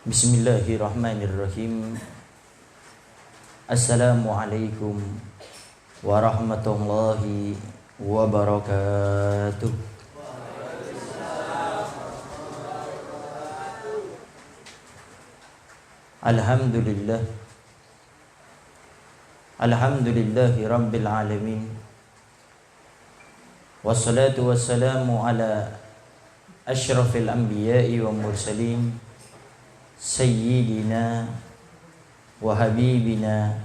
Bismillahirrahmanirrahim. Assalamualaikum warahmatullahi wabarakatuh. Alhamdulillah. Alhamdulillahi rabbil alamin. Wassalatu wassalamu ala asyrafil anbiya'i wa mursalin Sayyidina wa habibina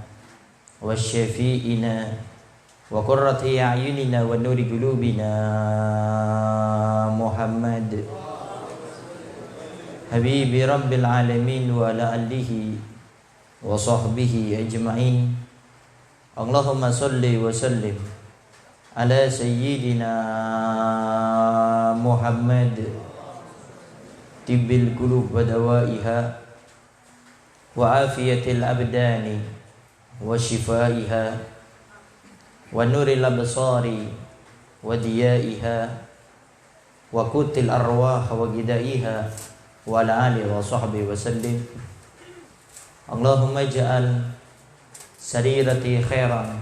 wa syafi'ina wa qurrati a'yunina wa nuri qulubina Muhammad habibi rabbil alamin wa ala alihi wa sahbihi ajma'in. Allahumma salli wa sallim ala sayyidina Muhammad tibbil qulub wa dawaiha wa afiyatil abdani wa shifaiha wa nuril absari wa diyaiha wa kutil arwah wa gidaiha wa ala alihi wa sahbihi wa sallim. Allahumma ja'al sarirati khairan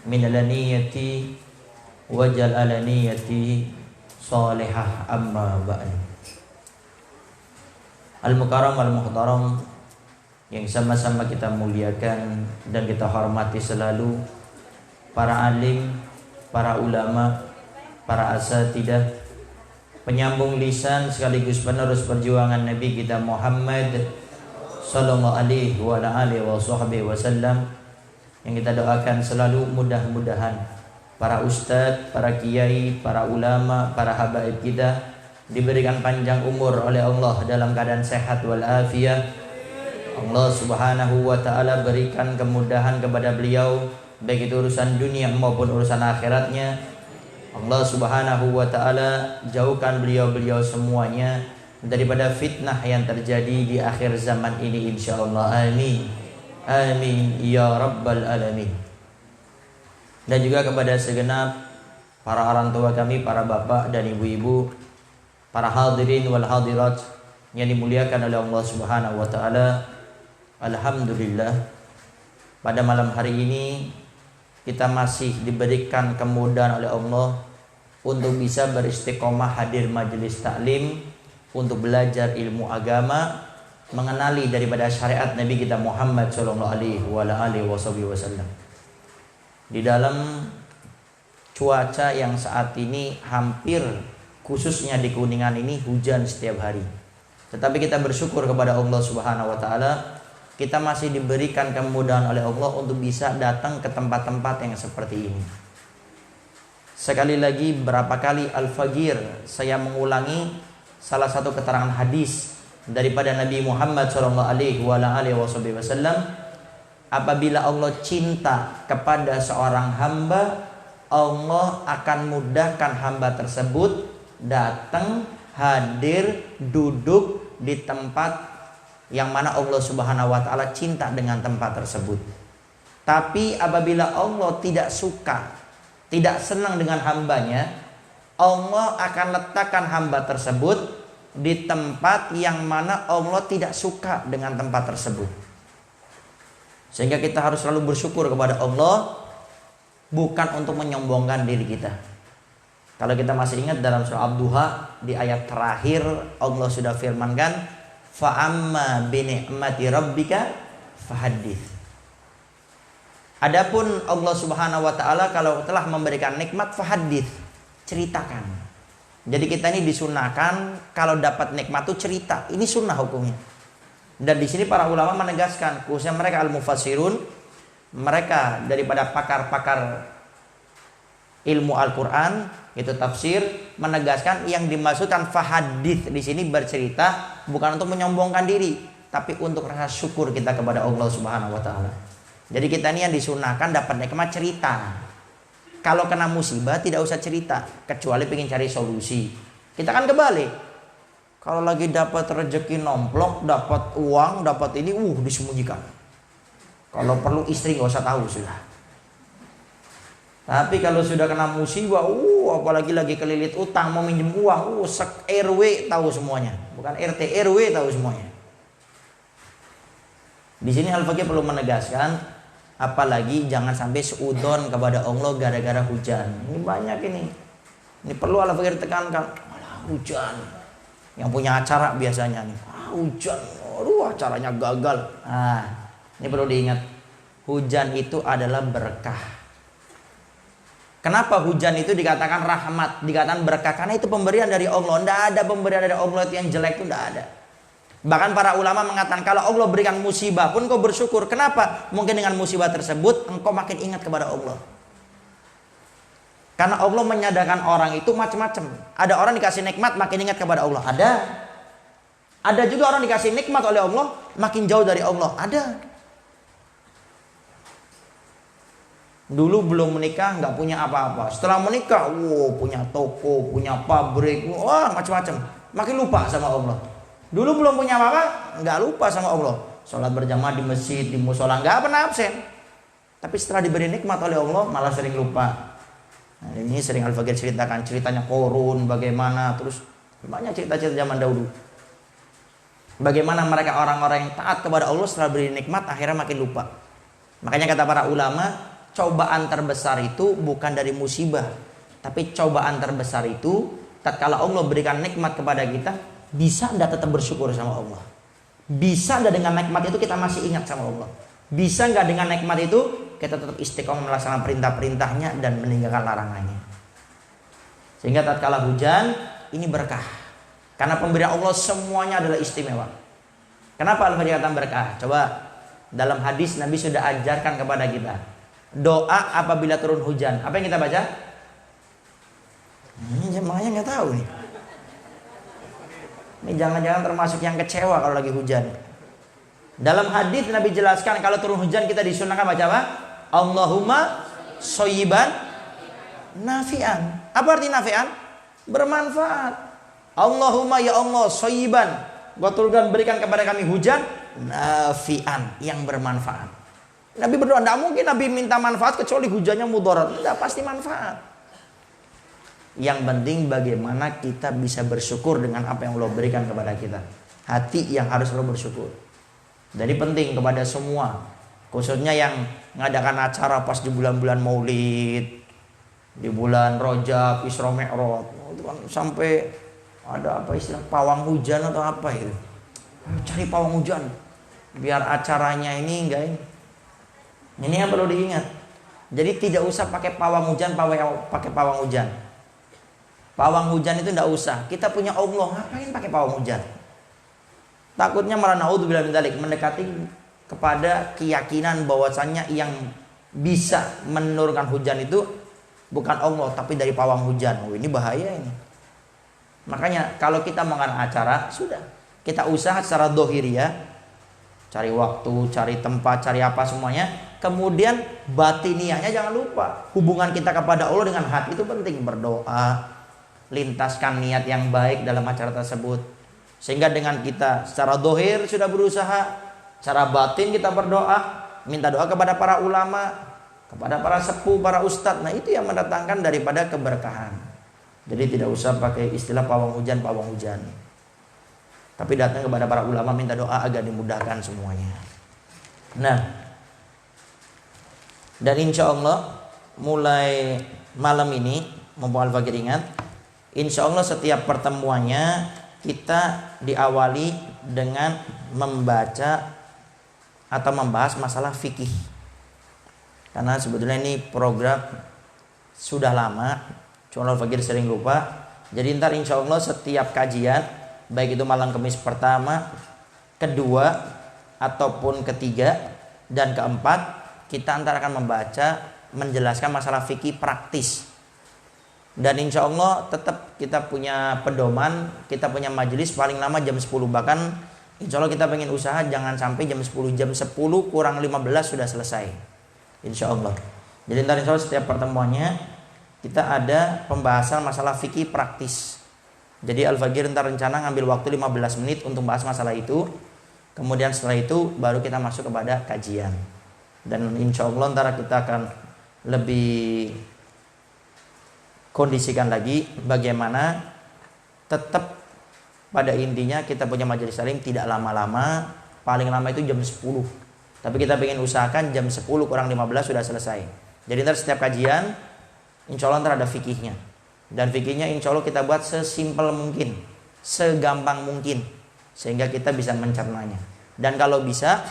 min alaniyati wa ja'al alaniyati salihah amma ba'du. Al-Mukarram al-Muhtaram yang sama-sama kita muliakan dan kita hormati selalu, para alim, para ulama, para asatidah, penyambung lisan sekaligus penerus perjuangan Nabi kita Muhammad sallallahu alaihi wa alihi wasallam, yang kita doakan selalu mudah-mudahan para ustadz, para kiai, para ulama, para habaib kita diberikan panjang umur oleh Allah dalam keadaan sehat wal afiyah. Allah Subhanahu wa taala berikan kemudahan kepada beliau baik itu urusan dunia maupun urusan akhiratnya. Allah Subhanahu wa taala jauhkan beliau-beliau semuanya daripada fitnah yang terjadi di akhir zaman ini insyaallah. Amin. Amin ya rabbal alamin. Dan juga kepada segenap para orang tua kami, para bapak dan ibu-ibu, para hadirin wal hadirat yang dimuliakan oleh Allah Subhanahu wa taala. Alhamdulillah, pada malam hari ini kita masih diberikan kemudahan oleh Allah untuk bisa beristiqomah hadir majelis taklim untuk belajar ilmu agama, mengenali daripada syariat Nabi kita Muhammad sallallahu alaihi wasallam. Di dalam cuaca yang saat ini hampir khususnya di Kuningan ini hujan setiap hari. Tetapi kita bersyukur kepada Allah Subhanahu wa taala, kita masih diberikan kemudahan oleh Allah untuk bisa datang ke tempat-tempat yang seperti ini. Sekali lagi, berapa kali Al-Fagir saya mengulangi salah satu keterangan hadis daripada Nabi Muhammad sallallahu alaihi wasallam, apabila Allah cinta kepada seorang hamba, Allah akan mudahkan hamba tersebut datang, hadir, duduk di tempat yang mana Allah Subhanahu wa taala cinta dengan tempat tersebut. Tapi apabila Allah tidak suka, tidak senang dengan hambanya, Allah akan letakkan hamba tersebut di tempat yang mana Allah tidak suka dengan tempat tersebut. Sehingga kita harus selalu bersyukur kepada Allah, bukan untuk menyombongkan diri kita. Kalau kita masih ingat dalam surah Ad-Duha di ayat terakhir Allah sudah firmankan, fa'amma bini'mati rabbika fahaddits. Adapun Allah Subhanahu wa taala kalau telah memberikan nikmat, fahaddits, ceritakan. Jadi kita ini disunahkan kalau dapat nikmat itu cerita. Ini sunnah hukumnya. Dan di sini para ulama menegaskan, khususnya mereka al-mufassirun, mereka daripada pakar-pakar ilmu Al-Qur'an, itu tafsir, menegaskan yang dimaksudkan fahadits di sini bercerita bukan untuk menyombongkan diri, tapi untuk rasa syukur kita kepada Allah Subhanahu wa taala. Jadi kita ini yang disunahkan dapat nikmat cerita. Kalau kena musibah tidak usah cerita, kecuali pengen cari solusi. Kita kan kebalik. Kalau lagi dapat rezeki nomplok, dapat uang, dapat ini, disembunyikan. Kalau perlu istri nggak usah tahu sudah. Tapi kalau sudah kena musibah, apalagi lagi kelilit utang, mau minjem uang, RW tahu semuanya. Bukan RT, RW tahu semuanya. Di sini Al-Fakih perlu menegaskan, apalagi jangan sampai seudon kepada Allah gara-gara hujan. Ini banyak ini. Ini perlu Al-Fakih tekankan. Malah hujan. Yang punya acara biasanya nih, hujan, aduh acaranya gagal. Ini perlu diingat. Hujan itu adalah berkah. Kenapa hujan itu dikatakan rahmat, dikatakan berkah? Karena itu pemberian dari Allah. Tidak ada pemberian dari Allah itu yang jelek, itu tidak ada. Bahkan para ulama mengatakan kalau Allah berikan musibah pun kau bersyukur. Kenapa? Mungkin dengan musibah tersebut engkau makin ingat kepada Allah. Karena Allah menyadarkan orang itu macam-macam. Ada orang dikasih nikmat makin ingat kepada Allah. Ada. Ada juga orang dikasih nikmat oleh Allah makin jauh dari Allah. Ada. Dulu belum menikah nggak punya apa-apa. Setelah menikah, punya toko, punya pabrik, macam-macam. Makin lupa sama Allah. Dulu belum punya apa-apa, nggak lupa sama Allah. Sholat berjamaah di masjid, di musola, nggak pernah absen. Tapi setelah diberi nikmat oleh Allah, malah sering lupa. Nah, ini sering Al-Fakir ceritakan, ceritanya Korun, bagaimana, terus banyak cerita-cerita zaman dahulu. Bagaimana mereka orang-orang yang taat kepada Allah setelah beri nikmat, akhirnya makin lupa. Makanya kata para ulama, cobaan terbesar itu bukan dari musibah, tapi cobaan terbesar itu tatkala Allah berikan nikmat kepada kita, bisa enggak tetap bersyukur sama Allah? Bisa enggak dengan nikmat itu kita masih ingat sama Allah? Bisa enggak dengan nikmat itu kita tetap istiqomah melaksanakan perintah-perintahnya dan meninggalkan larangannya? Sehingga tatkala hujan ini berkah. Karena pemberian Allah semuanya adalah istimewa. Kenapa Al-Fakir kata berkah? Coba dalam hadis Nabi sudah ajarkan kepada kita doa apabila turun hujan. Apa yang kita baca? Ini jemaahnya nggak tahu nih. Ini jangan-jangan termasuk yang kecewa kalau lagi hujan. Dalam hadis Nabi jelaskan kalau turun hujan kita disunahkan baca apa? Allahumma shoyiban nafi'an. Apa arti nafi'an? Bermanfaat. Allahumma ya Allah shoyiban, Gua turunkan berikan kepada kami hujan nafi'an, yang bermanfaat. Nabi berdoa, tidak mungkin Nabi minta manfaat kecuali hujannya mudarat. Tidak, pasti manfaat. Yang penting bagaimana kita bisa bersyukur dengan apa yang Allah berikan kepada kita. Hati yang harus selalu bersyukur. Jadi penting kepada semua, khususnya yang mengadakan acara pas di bulan-bulan Maulid, di bulan Rajab, Isra Mi'raj, itu kan sampai ada apa istilah pawang hujan atau apa itu. Cari pawang hujan biar acaranya ini enggak ini. Ini yang perlu diingat. Jadi tidak usah pakai pawang hujan, pakai pawang hujan. Pawang hujan itu tidak usah. Kita punya Allah, ngapain pakai pawang hujan? Takutnya malah naudzubillah min dzalik, mendekati kepada keyakinan bahwasannya yang bisa menurunkan hujan itu bukan Allah tapi dari pawang hujan. Ini bahaya ini. Makanya kalau kita mengadakan acara, sudah kita usaha secara dohiriyah, cari waktu, cari tempat, cari apa semuanya. Kemudian batiniahnya jangan lupa. Hubungan kita kepada Allah dengan hati itu penting. Berdoa, lintaskan niat yang baik dalam acara tersebut. Sehingga dengan kita secara dohir sudah berusaha, secara batin kita berdoa, minta doa kepada para ulama, kepada para sepuh, para ustadz. Nah itu yang mendatangkan daripada keberkahan. Jadi tidak usah pakai istilah pawang hujan, tapi datang kepada para ulama minta doa agar dimudahkan semuanya. Nah, dan insya Allah mulai malam ini, mumpung Al-Fakir ingat, insya Allah setiap pertemuannya kita diawali dengan membaca atau membahas masalah fikih. Karena sebetulnya ini program sudah lama, cuma Al-Fakir sering lupa. Jadi ntar insya Allah setiap kajian, baik itu malam Kamis pertama, kedua, ataupun ketiga dan keempat, kita antara akan membaca, menjelaskan masalah fikih praktis. Dan insya Allah tetap kita punya pedoman, kita punya majelis paling lama jam 10. Bahkan insya Allah kita pengen usaha jangan sampai jam 10. Jam 10 kurang 15 sudah selesai, insya Allah. Jadi ntar insya Allah setiap pertemuannya kita ada pembahasan masalah fikih praktis. Jadi Al-Fakir ntar rencana ngambil waktu 15 menit untuk bahas masalah itu. Kemudian setelah itu baru kita masuk kepada kajian. Dan insya Allah ntar kita akan lebih kondisikan lagi bagaimana tetap pada intinya kita punya majelis taklim tidak lama-lama, paling lama itu jam 10. Tapi kita pengen usahakan jam 10 kurang 15 sudah selesai. Jadi ntar setiap kajian insya Allah ntar ada fikihnya. Dan fikihnya insya Allah kita buat sesimpel mungkin, segampang mungkin, sehingga kita bisa mencernanya. Dan kalau bisa,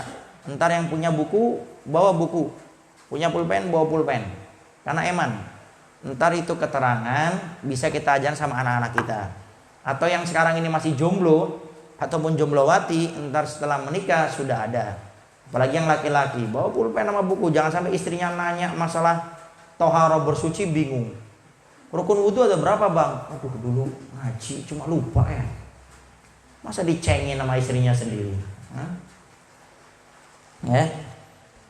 ntar yang punya buku bawa buku, punya pulpen bawa pulpen. Karena eman, ntar itu keterangan bisa kita ajarkan sama anak-anak kita. Atau yang sekarang ini masih jomblo ataupun jomblowati, ntar setelah menikah sudah ada. Apalagi yang laki-laki bawa pulpen sama buku. Jangan sampai istrinya nanya masalah tohara bersuci bingung. Rukun wudhu ada berapa bang? Aduh dulu ngaji cuma lupa ya. Masa dicengin sama istrinya sendiri? Ya.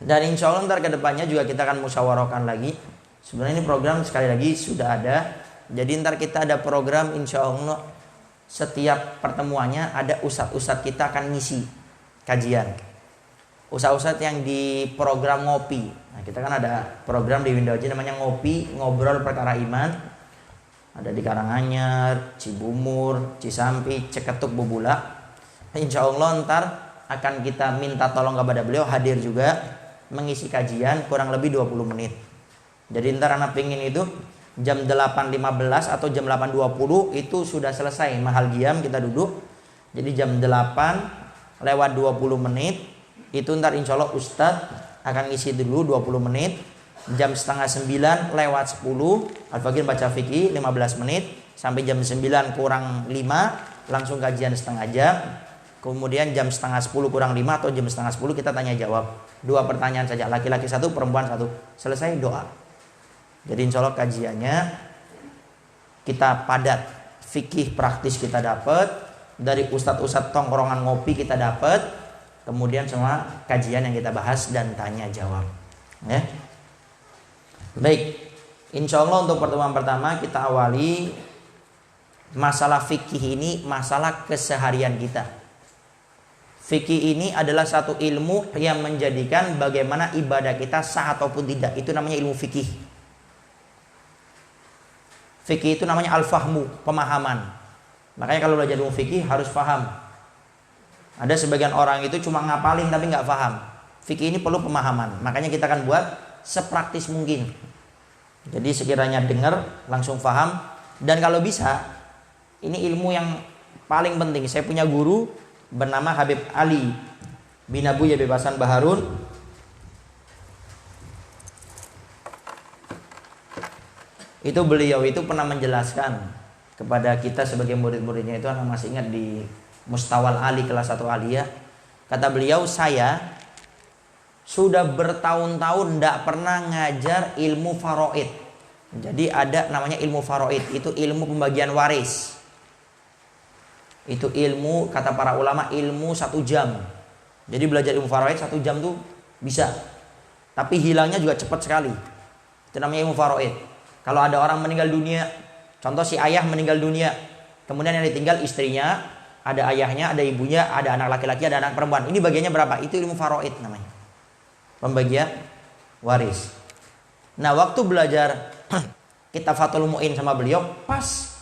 Dan insya Allah ntar kedepannya juga kita akan musyawarahkan lagi. Sebenarnya ini program sekali lagi sudah ada. Jadi ntar kita ada program insya Allah setiap pertemuannya ada ustadz-ustadz kita akan ngisi kajian. Ustadz-ustadz yang di program ngopi. Nah, kita kan ada program di Windows namanya ngopi, ngobrol perkara iman. Ada di Karanganyar, Cibumur, Cisampi, Ceketuk, Bubula. Insya Allah ntar akan kita minta tolong kepada beliau hadir juga mengisi kajian kurang lebih 20 menit. Jadi ntar anak pingin itu jam 8.15 atau jam 8.20 itu sudah selesai mahal diam kita duduk. Jadi jam 8 lewat 20 menit itu ntar insya Allah Ustadz akan ngisi dulu 20 menit. Jam setengah 9 lewat 10 Al-Fakir baca fikih 15 menit sampai jam 9 kurang 5 langsung kajian setengah jam. Kemudian jam setengah 10 kurang 5 atau jam setengah 10 kita tanya jawab 2 pertanyaan saja, laki-laki 1 perempuan 1, selesai doa. Jadi insya Allah kajiannya kita padat, fikih praktis kita dapat, dari ustadz-ustadz tongkrongan ngopi kita dapat, kemudian semua kajian yang kita bahas dan tanya jawab. Ya. Baik, insya Allah untuk pertemuan pertama kita awali masalah fikih ini, masalah keseharian kita. Fikih ini adalah satu ilmu yang menjadikan bagaimana ibadah kita sah ataupun tidak. Itu namanya ilmu fikih. Fikih itu namanya al-fahmu, pemahaman. Makanya kalau belajar ilmu fikih harus paham. Ada sebagian orang itu cuma ngapalin tapi nggak paham. Fikih ini perlu pemahaman. Makanya kita akan buat sepraktis mungkin. Jadi sekiranya dengar langsung paham. Dan kalau bisa, ini ilmu yang paling penting. Saya punya guru bernama Habib Ali bin Abu Yabib Hasan Baharun. Itu beliau itu pernah menjelaskan kepada kita sebagai murid-muridnya itu, anak masih ingat di Mustawal Ali kelas 1 Aliyah. Kata beliau, saya sudah bertahun-tahun tidak pernah ngajar ilmu faraid. Jadi ada namanya ilmu faraid, itu ilmu pembagian waris. Itu ilmu, kata para ulama, ilmu 1 jam. Jadi belajar ilmu faraid 1 jam tuh bisa. Tapi hilangnya juga cepat sekali. Itu namanya ilmu faraid. Kalau ada orang meninggal dunia, contoh si ayah meninggal dunia, kemudian yang ditinggal istrinya, ada ayahnya, ada ibunya, ada anak laki-laki, ada anak perempuan. Ini bagiannya berapa? Itu ilmu faraid namanya. Pembagian waris. Nah, waktu belajar kitab Fathul Mu'in sama beliau, pas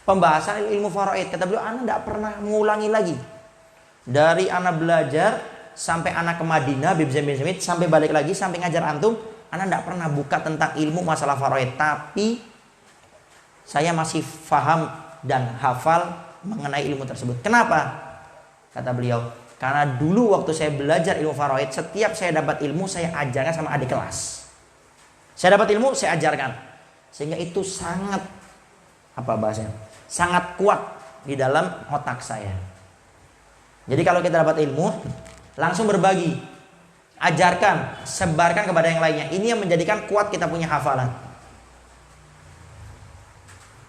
pembahasan ilmu faraid, kata beliau, anak tidak pernah mengulangi lagi. Dari anak belajar sampai anak ke Madinah, Bib Zain bin Smith, sampai balik lagi, sampai ngajar antum, anak tidak pernah buka tentang ilmu masalah faraid. Tapi saya masih faham dan hafal mengenai ilmu tersebut. Kenapa? Kata beliau, karena dulu waktu saya belajar ilmu faraid, setiap saya dapat ilmu, saya ajarkan sama adik kelas. Saya dapat ilmu, saya ajarkan. Sehingga itu sangat, apa bahasanya, sangat kuat di dalam otak saya. Jadi kalau kita dapat ilmu, langsung berbagi, ajarkan, sebarkan kepada yang lainnya. Ini yang menjadikan kuat kita punya hafalan.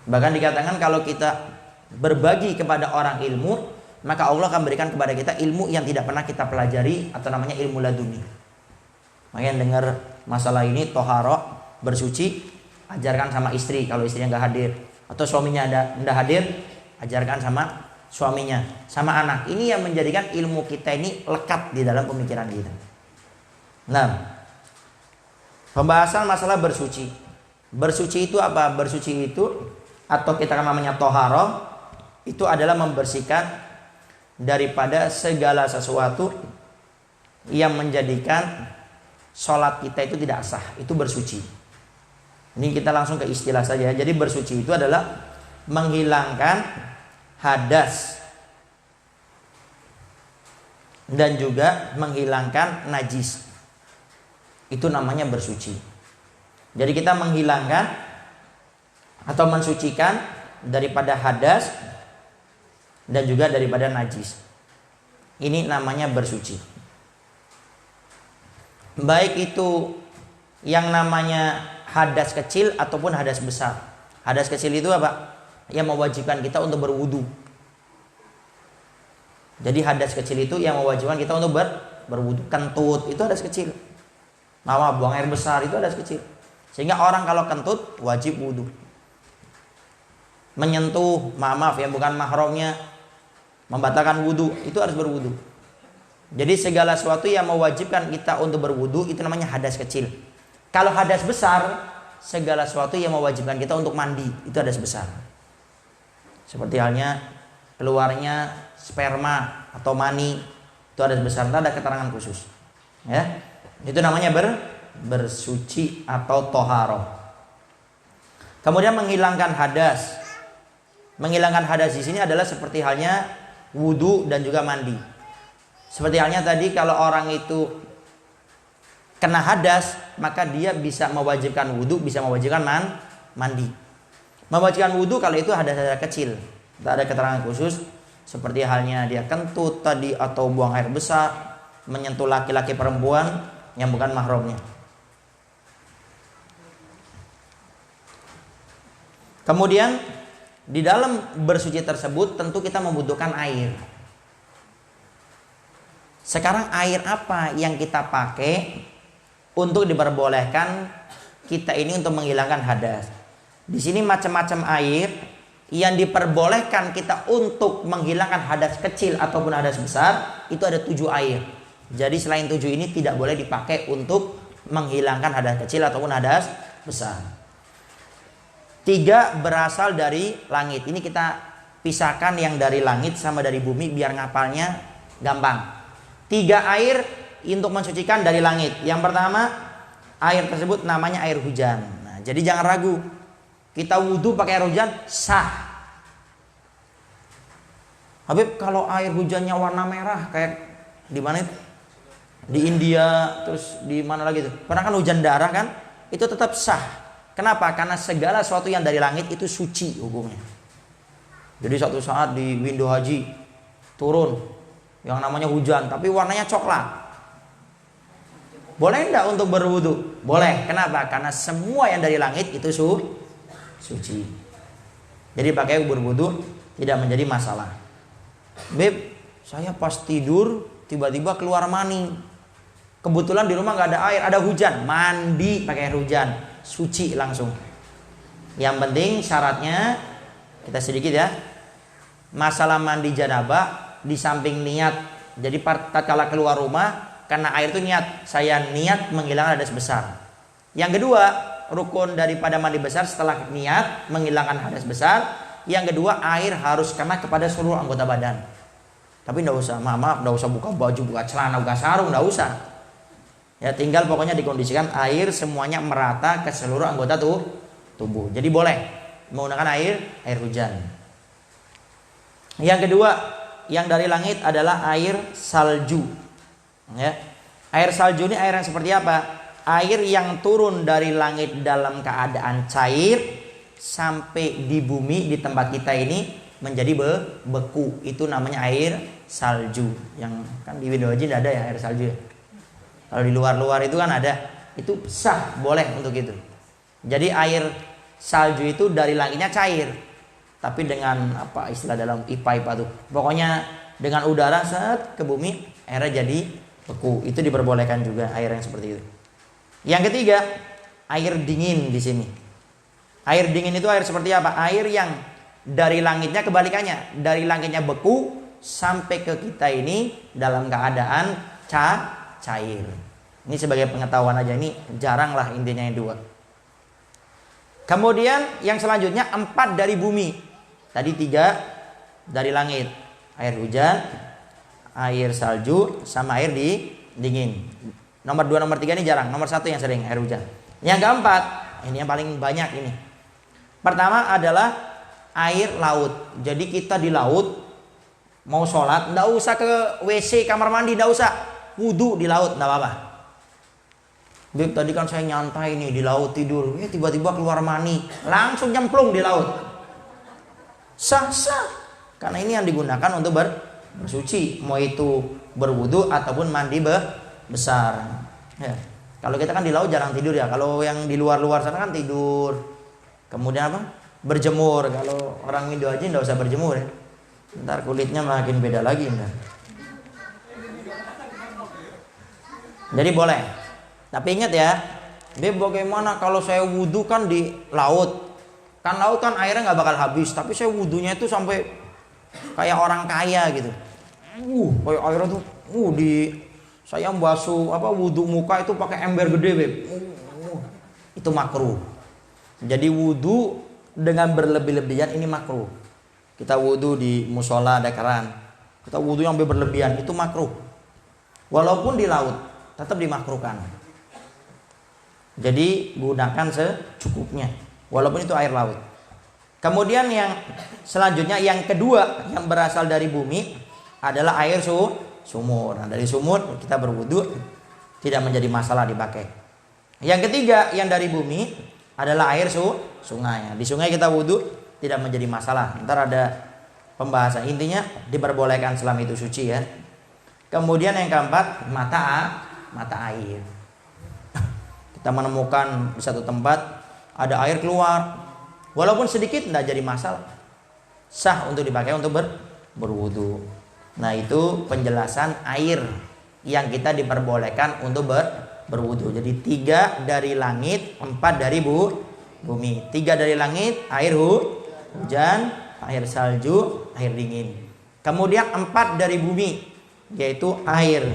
Bahkan dikatakan kalau kita berbagi kepada orang ilmu, maka Allah akan berikan kepada kita ilmu yang tidak pernah kita pelajari, atau namanya ilmu laduni. Makanya dengar masalah ini, tohara, bersuci, ajarkan sama istri kalau istrinya nggak hadir, atau suaminya nggak hadir, ajarkan sama suaminya, sama anak. Ini yang menjadikan ilmu kita ini lekat di dalam pemikiran kita. Nah, pembahasan masalah bersuci. Bersuci itu apa? Bersuci itu, atau kita namanya tohara, itu adalah membersihkan daripada segala sesuatu yang menjadikan sholat kita itu tidak sah, itu bersuci. Ini kita langsung ke istilah saja. Jadi bersuci itu adalah menghilangkan hadas dan juga menghilangkan najis. Itu namanya bersuci. Jadi kita menghilangkan atau mensucikan daripada hadas dan juga daripada najis. Ini namanya bersuci. Baik itu yang namanya hadas kecil ataupun hadas besar. Hadas kecil itu apa? Yang mewajibkan kita untuk berwudu. Jadi hadas kecil itu yang mewajibkan kita untuk berwudu. Kentut itu hadas kecil. Buang air besar itu hadas kecil. Sehingga orang kalau kentut wajib wudu. Menyentuh, maaf yang bukan mahramnya, membatalkan wudu, itu harus berwudu. Jadi segala sesuatu yang mewajibkan kita untuk berwudu itu namanya hadas kecil. Kalau hadas besar, segala sesuatu yang mewajibkan kita untuk mandi, itu hadas besar. Seperti halnya keluarnya sperma atau mani, itu hadas besar. Itu ada keterangan khusus. Ya, itu namanya bersuci atau toharoh. Kemudian menghilangkan hadas. Menghilangkan hadas di sini adalah seperti halnya wudu dan juga mandi. Seperti halnya tadi kalau orang itu kena hadas, maka dia bisa mewajibkan wudu, bisa mewajibkan mandi. Mewajibkan wudu kalau itu hadas kecil. Tidak ada keterangan khusus. Seperti halnya dia kentut tadi atau buang air besar, menyentuh laki-laki perempuan yang bukan mahramnya. Kemudian di dalam bersuci tersebut tentu kita membutuhkan air. Sekarang air apa yang kita pakai untuk diperbolehkan kita ini untuk menghilangkan hadas? Di sini macam-macam air yang diperbolehkan kita untuk menghilangkan hadas kecil ataupun hadas besar, itu ada 7 air. Jadi selain 7 ini tidak boleh dipakai untuk menghilangkan hadas kecil ataupun hadas besar. 3 berasal dari langit. Ini kita pisahkan yang dari langit sama dari bumi biar ngapalnya gampang. 3 air untuk mensucikan dari langit. Yang pertama, air tersebut namanya air hujan. Nah, jadi jangan ragu. Kita wudhu pakai air hujan sah. Habib, kalau air hujannya warna merah kayak di mana itu? Di India, terus di mana lagi itu? Pernah kan hujan darah kan? Itu tetap sah. Kenapa? Karena segala sesuatu yang dari langit itu suci hukumnya. Jadi suatu saat di Windu Haji turun yang namanya hujan, tapi warnanya coklat. Boleh enggak untuk berwudu? Boleh. Kenapa? Karena semua yang dari langit itu suci. Jadi pakai berwudu tidak menjadi masalah. Beb, saya pas tidur tiba-tiba keluar mani. Kebetulan di rumah nggak ada air, ada hujan, mandi pakai air hujan, suci langsung. Yang penting syaratnya kita sedikit ya. Masalah mandi janabah di samping niat. Jadi tatkala keluar rumah karena air itu niat, saya niat menghilangkan hadas besar. Yang kedua, rukun daripada mandi besar setelah niat menghilangkan hadas besar, yang kedua air harus kena kepada seluruh anggota badan. Tapi enggak usah, maaf, enggak usah buka baju, buka celana, buka sarung, enggak usah. Ya tinggal pokoknya dikondisikan air semuanya merata ke seluruh anggota tubuh. Jadi boleh menggunakan air hujan. Yang kedua, yang dari langit adalah air salju. Ya. Air salju ini air yang seperti apa? Air yang turun dari langit dalam keadaan cair sampai di bumi di tempat kita ini menjadi beku. Itu namanya air salju. Yang kan di Windu Haji tidak ada ya air salju. Kalau di luar-luar itu kan ada. Itu sah, boleh untuk itu. Jadi air salju itu dari langitnya cair. Tapi dengan apa istilah dalam IPA tuh. Pokoknya dengan udara set ke bumi airnya jadi beku. Itu diperbolehkan juga air yang seperti itu. Yang ketiga, air dingin di sini. Air dingin itu air seperti apa? Air yang dari langitnya kebalikannya, dari langitnya beku sampai ke kita ini dalam keadaan cair. Ini sebagai pengetahuan aja, ini jarang lah intinya yang 2. Kemudian yang selanjutnya 4 dari bumi. Tadi 3 dari langit, air hujan, air salju, sama air dingin. Nomor 2, nomor 3 ini jarang. Nomor 1 yang sering, air hujan. Yang keempat, ini yang paling banyak ini. Pertama adalah air laut. Jadi kita di laut mau sholat, nggak usah ke WC, kamar mandi, nggak usah. Wudhu di laut, nggak apa-apa. Beb, tadi kan saya nyantai nih di laut tidur, tiba-tiba keluar mani, langsung nyemplung di laut. Sah-sah, karena ini yang digunakan untuk bersuci, mau itu berwudhu ataupun mandi besar. Ya. Kalau kita kan di laut jarang tidur ya. Kalau yang di luar-luar sana kan tidur. Kemudian apa? Berjemur. Kalau orang Indo aja nggak usah berjemur ya. Ntar kulitnya makin beda lagi. Ntar. Jadi boleh. Tapi ingat ya, bagaimana kalau saya wudhu kan di laut? Kan laut kan airnya nggak bakal habis. Tapi saya wudhunya itu sampai kayak orang kaya gitu. Kayak airnya tuh di saya basuh wudhu muka itu pakai ember gede, Beb. Itu makruh. Jadi wudhu dengan berlebih-lebihan ini makruh. Kita wudhu di musola ada keran, kita wudhu yang berlebihan itu makruh. Walaupun di laut tetap dimakruhkan. Jadi gunakan secukupnya, walaupun itu air laut. Kemudian yang selanjutnya, yang kedua yang berasal dari bumi adalah air sumur. Nah, dari sumur kita berwudu tidak menjadi masalah dipakai. Yang ketiga yang dari bumi adalah air sungai. Di sungai kita wudu tidak menjadi masalah. Ntar ada pembahasan, intinya diperbolehkan selama itu suci ya. Kemudian yang keempat, mata air. Kita menemukan di satu tempat ada air keluar, walaupun sedikit tidak jadi masalah, sah untuk dipakai untuk berwudu. Nah, itu penjelasan air yang kita diperbolehkan untuk berwudu. Jadi 3 dari langit, 4 dari bumi. 3 dari langit, air hujan, air salju, air dingin. Kemudian 4 dari bumi, yaitu air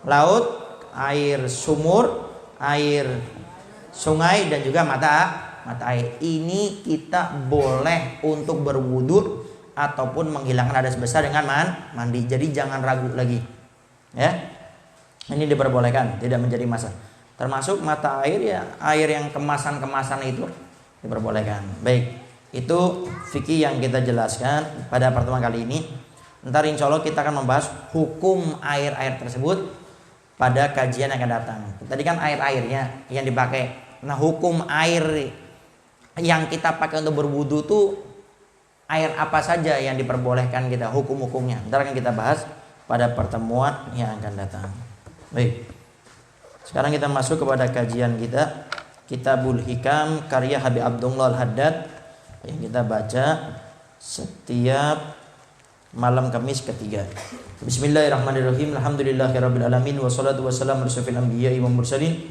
laut, air sumur, air sungai, dan juga mata air. Ini kita boleh untuk berwudu ataupun menghilangkan hadas besar dengan mandi. Jadi jangan ragu lagi. Ya. Ini diperbolehkan, tidak menjadi masalah. Termasuk mata air ya, air yang kemasan-kemasan itu diperbolehkan. Baik. Itu fikih yang kita jelaskan pada pertemuan kali ini. Ntar insya Allah kita akan membahas hukum air-air tersebut pada kajian yang akan datang. Tadi kan air-airnya yang dipakai. Nah, hukum air yang kita pakai untuk berwudu tuh air apa saja yang diperbolehkan kita, hukum-hukumnya. Ntar akan kita bahas pada pertemuan yang akan datang. Baik. Sekarang kita masuk kepada kajian kita, Kitabul Hikam karya Habib Abdullah Al-Haddad yang kita baca setiap malam Kamis ketiga. Bismillahirrahmanirrahim. Alhamdulillahirabbil alamin wassalatu wassalamu ala asyrofil anbiya'i wal mursalin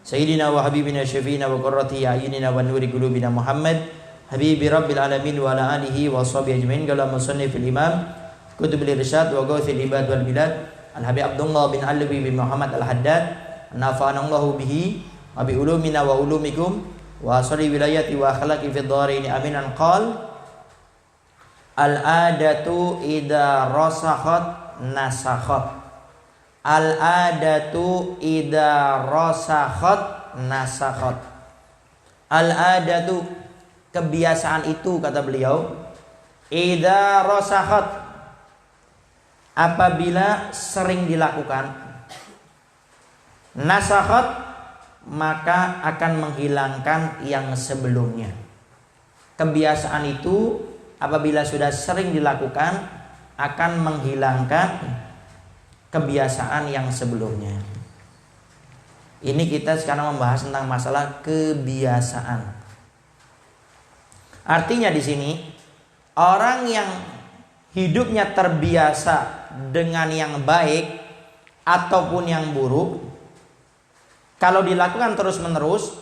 sayyidina wa habibina syafiina wa qurrati a'yunina wa nuri qulubina Muhammad habibi rabbil alamin wa ala alihi wa sahbihi ajmain. Qala musannifil imam kutubil irsyad wa ghawthil ibad wal bilad Al-Habib Abdullah bin Alwi bin Muhammad Al-Haddad nafa'anallahu bihi wa bi ulumina wa ulumikum wa asri wilayati wa akhlaqi fid dharain aminan qala al-adatu idza rasakhat nasakhat. Al-adatu idza rasakhat nasakhat. Al-adatu, kebiasaan itu, kata beliau, idza rasakhat, apabila sering dilakukan, nasakhat, maka akan menghilangkan yang sebelumnya. Kebiasaan itu apabila sudah sering dilakukan akan menghilangkan kebiasaan yang sebelumnya. Ini kita sekarang membahas tentang masalah kebiasaan. Artinya di sini orang yang hidupnya terbiasa dengan yang baik ataupun yang buruk, kalau dilakukan terus-menerus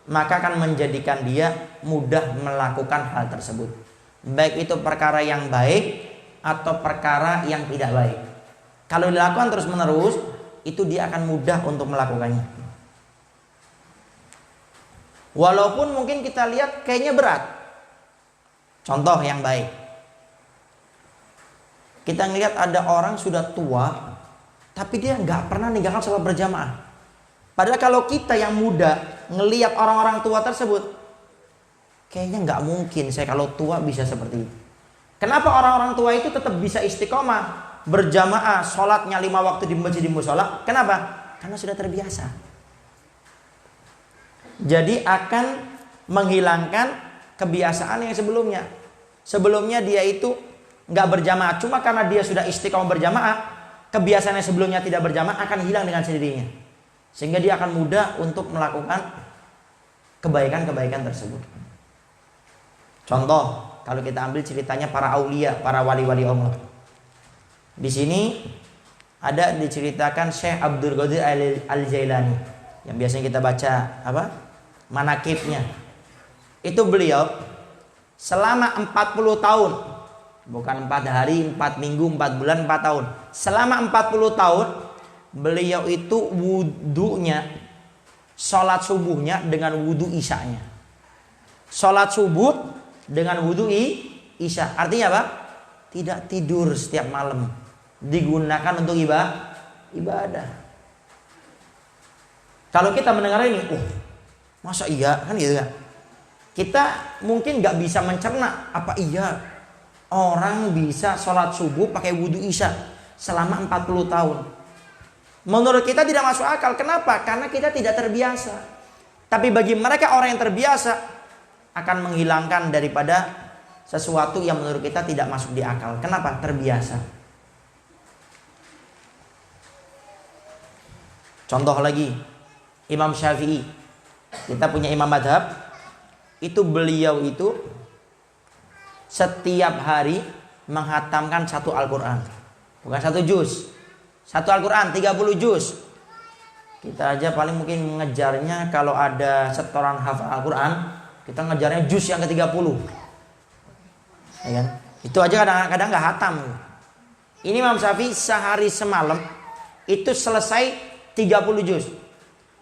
maka akan menjadikan dia mudah melakukan hal tersebut. Baik itu perkara yang baik atau perkara yang tidak baik. Kalau dilakukan terus-menerus, itu dia akan mudah untuk melakukannya. Walaupun mungkin kita lihat kayaknya berat. Contoh yang baik. Kita ngelihat ada orang sudah tua, tapi dia nggak pernah ninggalkan sholat berjamaah. Padahal kalau kita yang muda ngelihat orang-orang tua tersebut, kayaknya nggak mungkin saya kalau tua bisa seperti itu. Kenapa orang-orang tua itu tetap bisa istiqomah berjamaah sholatnya 5 waktu di masjid di musola? Kenapa? Karena sudah terbiasa. Jadi akan menghilangkan kebiasaan yang sebelumnya. Sebelumnya dia itu nggak berjamaah, cuma karena dia sudah istiqomah berjamaah, kebiasaan yang sebelumnya tidak berjamaah akan hilang dengan sendirinya. Sehingga dia akan mudah untuk melakukan kebaikan-kebaikan tersebut. Contoh, kalau kita ambil ceritanya para aulia, para wali-wali Allah. Di sini ada diceritakan Syekh Abdul Qadir Al-Jailani yang biasanya kita baca apa? Manaqibnya. Itu beliau selama 40 tahun, bukan 4 hari, 4 minggu, 4 bulan, 4 tahun. Selama 40 tahun beliau itu wudunya, sholat subuhnya dengan wudu isyanya. Sholat subuh dengan wudu isya. Artinya apa? Tidak tidur setiap malam. Digunakan untuk ibadah. Kalau kita mendengar ini, masa iya kan gitu kan? Kita mungkin nggak bisa mencerna apa iya orang bisa sholat subuh pakai wudu isya selama 40 tahun. Menurut kita tidak masuk akal. Kenapa? Karena kita tidak terbiasa. Tapi bagi mereka orang yang terbiasa akan menghilangkan daripada sesuatu yang menurut kita tidak masuk di akal. Kenapa? Terbiasa. Contoh lagi, Imam Syafi'i. Kita punya imam madhab. Itu beliau itu setiap hari menghatamkan 1 Al-Quran. Bukan 1 juz. 1 Al-Quran 30 juz. Kita aja paling mungkin mengejarnya kalau ada setoran hafal Al-Quran, kita ngejarnya juz yang ke-30. Ya kan? Itu aja kadang-kadang gak hatam. Ini Imam Syafi'i sehari semalam itu selesai 30 juz.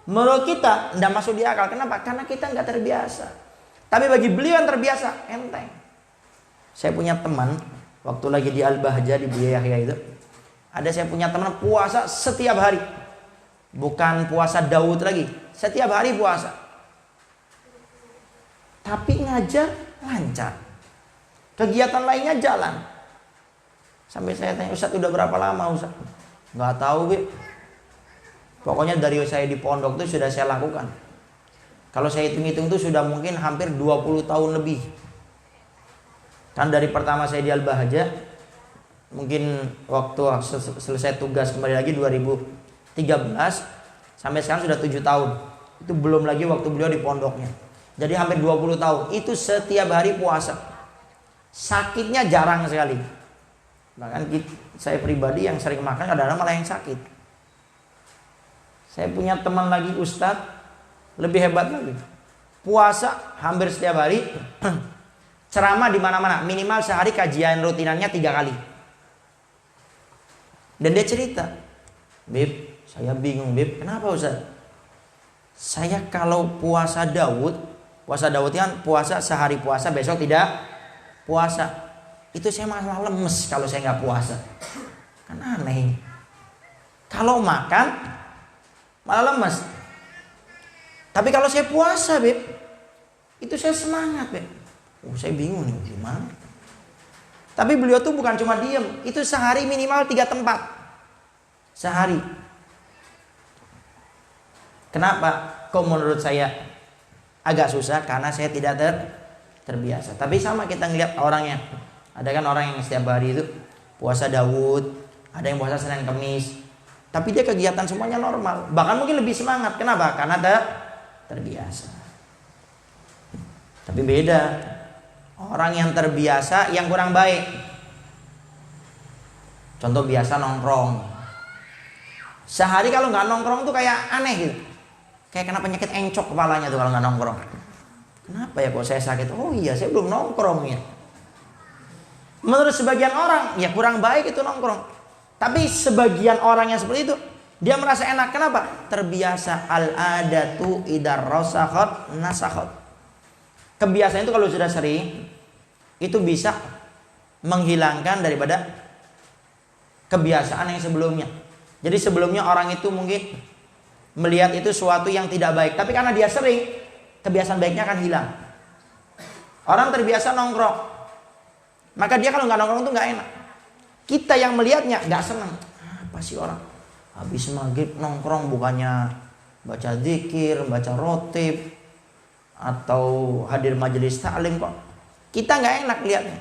Menurut kita tidak masuk di akal. Kenapa? Karena kita nggak terbiasa. Tapi bagi beliau yang terbiasa, enteng. Saya punya teman waktu lagi di Al-Bahjah di Buya Yahya itu, ada saya punya teman puasa setiap hari. Bukan puasa Daud lagi, setiap hari puasa. Tapi ngajar lancar. Kegiatan lainnya jalan. Sampai saya tanya, Ustaz udah berapa lama Ustaz? Nggak tahu, Bib. Pokoknya dari saya di pondok itu sudah saya lakukan. Kalau saya hitung-hitung itu sudah mungkin hampir 20 tahun lebih. Kan dari pertama saya di Al-Bahjah, mungkin waktu selesai tugas kembali lagi 2013, sampai sekarang sudah 7 tahun. Itu belum lagi waktu beliau di pondoknya. Jadi hampir 20 tahun. Itu setiap hari puasa. Sakitnya jarang sekali. Bahkan saya pribadi yang sering makan kadang-kadang malah yang sakit. Saya punya teman lagi ustadz, lebih hebat lagi. Puasa hampir setiap hari. Ceramah di mana-mana. Minimal sehari kajian rutinannya 3 kali. Dan dia cerita, Bib, saya bingung Bib, kenapa Ustaz? Saya kalau puasa Daud kan puasa sehari puasa, besok tidak puasa. Itu saya malah lemes kalau saya nggak puasa. Kan aneh. Kalau makan malah lemes. Tapi kalau saya puasa, Beb, itu saya semangat, Beb. Saya bingung nih gimana. Tapi beliau tuh bukan cuma diem, itu sehari minimal 3 tempat. Sehari. Kenapa? Kok menurut saya agak susah karena saya tidak terbiasa. Tapi sama kita ngeliat orangnya. Ada kan orang yang setiap hari itu puasa Daud, ada yang puasa Senin Kamis. Tapi dia kegiatan semuanya normal. Bahkan mungkin lebih semangat. Kenapa? Karena terbiasa. Tapi beda. Orang yang terbiasa yang kurang baik. Contoh biasa nongkrong. Sehari kalau nggak nongkrong tuh kayak aneh gitu. Kayak kena penyakit encok kepalanya tuh kalau nggak nongkrong. Kenapa ya kok saya sakit? Oh iya saya belum nongkrong ya. Menurut sebagian orang ya kurang baik itu nongkrong. Tapi sebagian orang yang seperti itu dia merasa enak. Kenapa? Terbiasa. Al-adatu idar rasakhat nasakhat. Kebiasaan itu kalau sudah sering itu bisa menghilangkan daripada kebiasaan yang sebelumnya. Jadi sebelumnya orang itu mungkin melihat itu suatu yang tidak baik, tapi karena dia sering, kebiasaan baiknya akan hilang. Orang terbiasa nongkrong, maka dia kalau nggak nongkrong itu nggak enak. Kita yang melihatnya nggak senang. Apa sih orang habis maghrib nongkrong, bukannya baca zikir, baca rotib, atau hadir majelis taklim kok. Kita nggak enak lihatnya.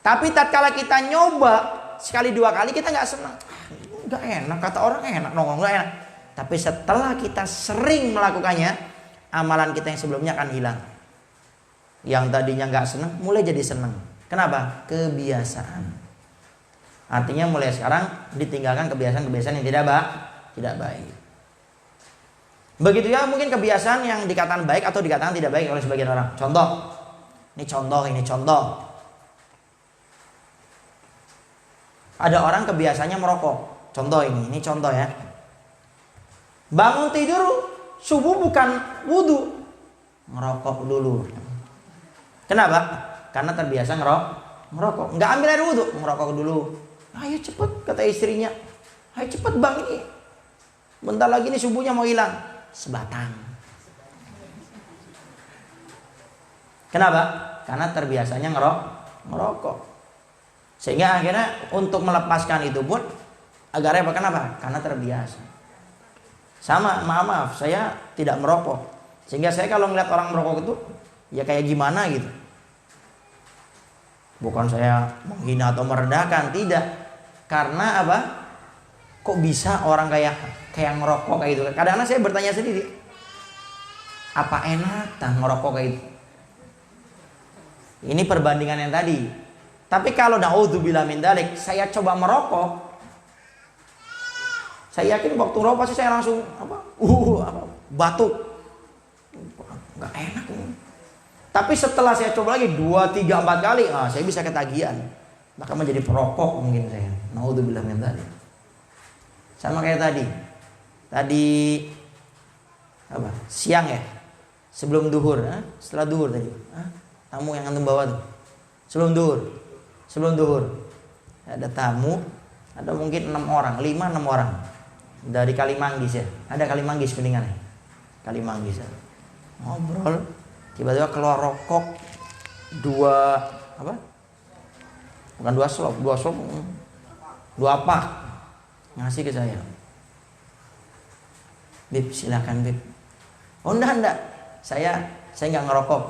Tapi tatkala kita nyoba sekali dua kali kita nggak senang. Nggak enak, kata orang enak nongkrong, nggak enak. Tapi setelah kita sering melakukannya, amalan kita yang sebelumnya akan hilang. Yang tadinya nggak senang mulai jadi senang. Kenapa? Kebiasaan. Artinya mulai sekarang ditinggalkan kebiasaan-kebiasaan yang tidak baik. Begitu ya mungkin kebiasaan yang dikatakan baik atau dikatakan tidak baik oleh sebagian orang. Contoh. Ini contoh. Ada orang kebiasaannya merokok. Contoh ini contoh ya. Bangun tidur subuh bukan wudu, ngerokok dulu. Kenapa? Karena terbiasa ngerokok. Nggak ambil air wudu, ngerokok dulu. Ayo cepet, kata istrinya. Ayo cepet bang ini. Bentar lagi nih subuhnya mau hilang. Sebatang. Kenapa? Karena terbiasanya ngerokok. Sehingga akhirnya untuk melepaskan itu pun agak repot. Kenapa? Karena terbiasa. Sama, maaf, saya tidak merokok. Sehingga saya kalau ngeliat orang merokok itu ya kayak gimana gitu. Bukan saya menghina atau merendahkan, tidak. Karena apa? Kok bisa orang kayak ngerokok kayak gitu? Kadang-kadang saya bertanya sendiri, apa enak ngerokok kayak gitu? Ini perbandingan yang tadi. Tapi kalau naudzubillah min dzalik, saya coba merokok, saya yakin waktu merokok pasti saya langsung batuk. Nggak enak ini. Tapi setelah saya coba lagi 2, 3, 4 kali, saya bisa ketagihan. Maka menjadi perokok mungkin saya. Naudzubillah min dzalik. Sama kayak tadi. Tadi siang ya? Sebelum duhur, setelah duhur tadi. Tamu yang antum bawa tuh. Sebelum duhur. Ada tamu, ada mungkin 6 orang, 5-6 orang. Dari Kalimanggis ya. Ada Kalimanggis Kuningan ya. Kalimanggis ya. Ngobrol, tiba-tiba keluar rokok 2 bukan 2 slop, 2 pak. Ngasih ke saya. Bib, silakan Bib. Oh enggak. Saya enggak ngerokok.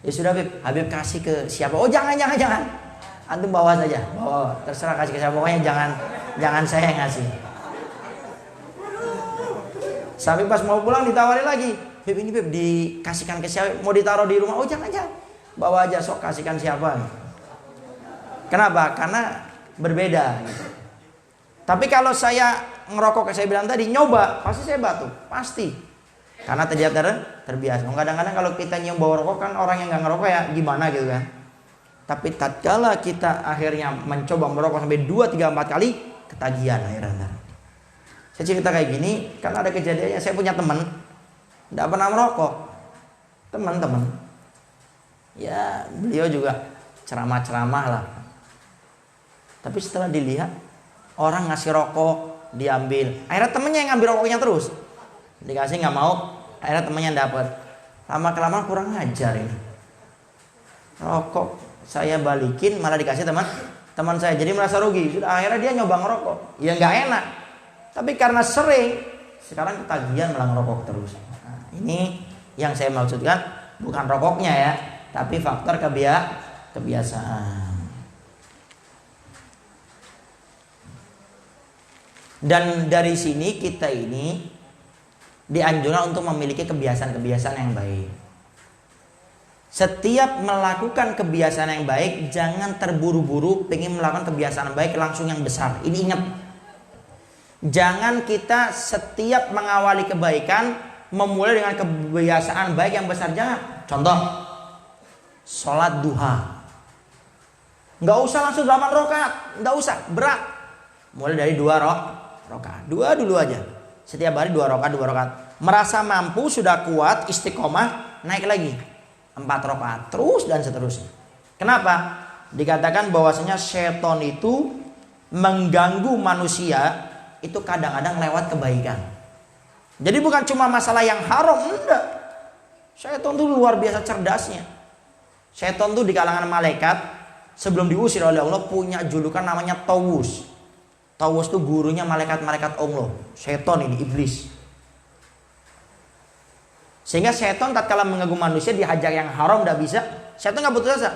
Ya sudah Bib, Habib kasih ke siapa? Oh jangan. Antum bawa saja. Bawa, terserah kasih ke siapa. Pokoknya jangan saya yang ngasih. Sampai pas mau pulang ditawari lagi. Bib ini Bib dikasihkan ke siapa? Mau ditaruh di rumah? Oh jangan. Bawa aja, sok kasihkan siapa. Kenapa? Karena berbeda gitu. Tapi kalau saya ngerokok kayak saya bilang tadi, nyoba, pasti saya batuk. Pasti. Karena terbiasa. Kadang-kadang kalau kita nyium bau rokok kan orang yang nggak ngerokok ya gimana gitu kan. Tapi tatkala kita akhirnya mencoba merokok sampai 2, 3, 4 kali, ketagihan akhirnya. Saya cerita kayak gini karena ada kejadiannya. Saya punya teman nggak pernah merokok. Teman-teman. Ya beliau juga ceramah-ceramah lah. Tapi setelah dilihat orang ngasih rokok diambil. Akhirnya temennya yang ngambil rokoknya terus. Dikasih nggak mau. Akhirnya temennya dapat. Lama-kelamaan kurang ajar ini. Rokok saya balikin malah dikasih teman saya. Jadi merasa rugi. Sudah akhirnya dia nyoba ngerokok. Ya nggak enak. Tapi karena sering, sekarang ketagihan malah ngerokok terus. Nah, ini yang saya maksudkan bukan rokoknya ya, tapi faktor kebiasaan. Dan dari sini kita ini dianjurkan untuk memiliki kebiasaan-kebiasaan yang baik. Setiap melakukan kebiasaan yang baik, jangan terburu-buru pengen melakukan kebiasaan baik langsung yang besar. Ini ingat. Jangan kita setiap mengawali kebaikan memulai dengan kebiasaan baik yang besar. Jangan. Contoh, sholat duha. Nggak usah langsung 8 rakaat, nggak usah, berat. Mulai dari 2 rakaat. 2 dulu aja. Setiap hari 2 rakaat. Merasa mampu, sudah kuat, istiqomah, naik lagi 4 rakaat, terus dan seterusnya. Kenapa? Dikatakan bahwasanya setan itu mengganggu manusia itu kadang-kadang lewat kebaikan. Jadi bukan cuma masalah yang haram, enggak. Syaitan tuh luar biasa cerdasnya. Syaitan tuh di kalangan malaikat sebelum diusir oleh Allah punya julukan namanya Tawus. Tawus tuh gurunya malaikat-malaikat Allah. Syaitan ini iblis. Sehingga syaitan tatkala mengganggu manusia dihajar yang haram tidak bisa. Syaitan nggak putus asa.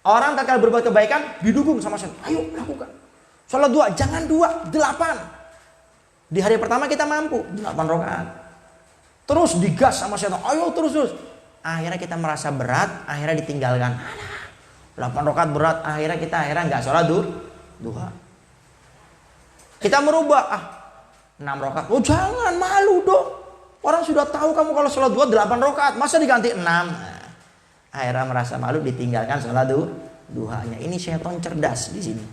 Orang tatkala berbuat kebaikan didukung sama syaitan. Ayo lakukan. Sholat 2, jangan 2, 8. Di hari pertama kita mampu 8 rakaat. Terus digas sama syaitan. Ayo terus. Akhirnya kita merasa berat, akhirnya ditinggalkan. 8 rakaat berat, akhirnya kita nggak sholat duha. Kita merubah 6 rakaat. Oh jangan, malu dong. Orang sudah tahu kamu kalau sholat 2 8 rakaat, masa diganti 6? Akhirnya merasa malu ditinggalkan sholat duhanya. Ini syaitan cerdas di sini.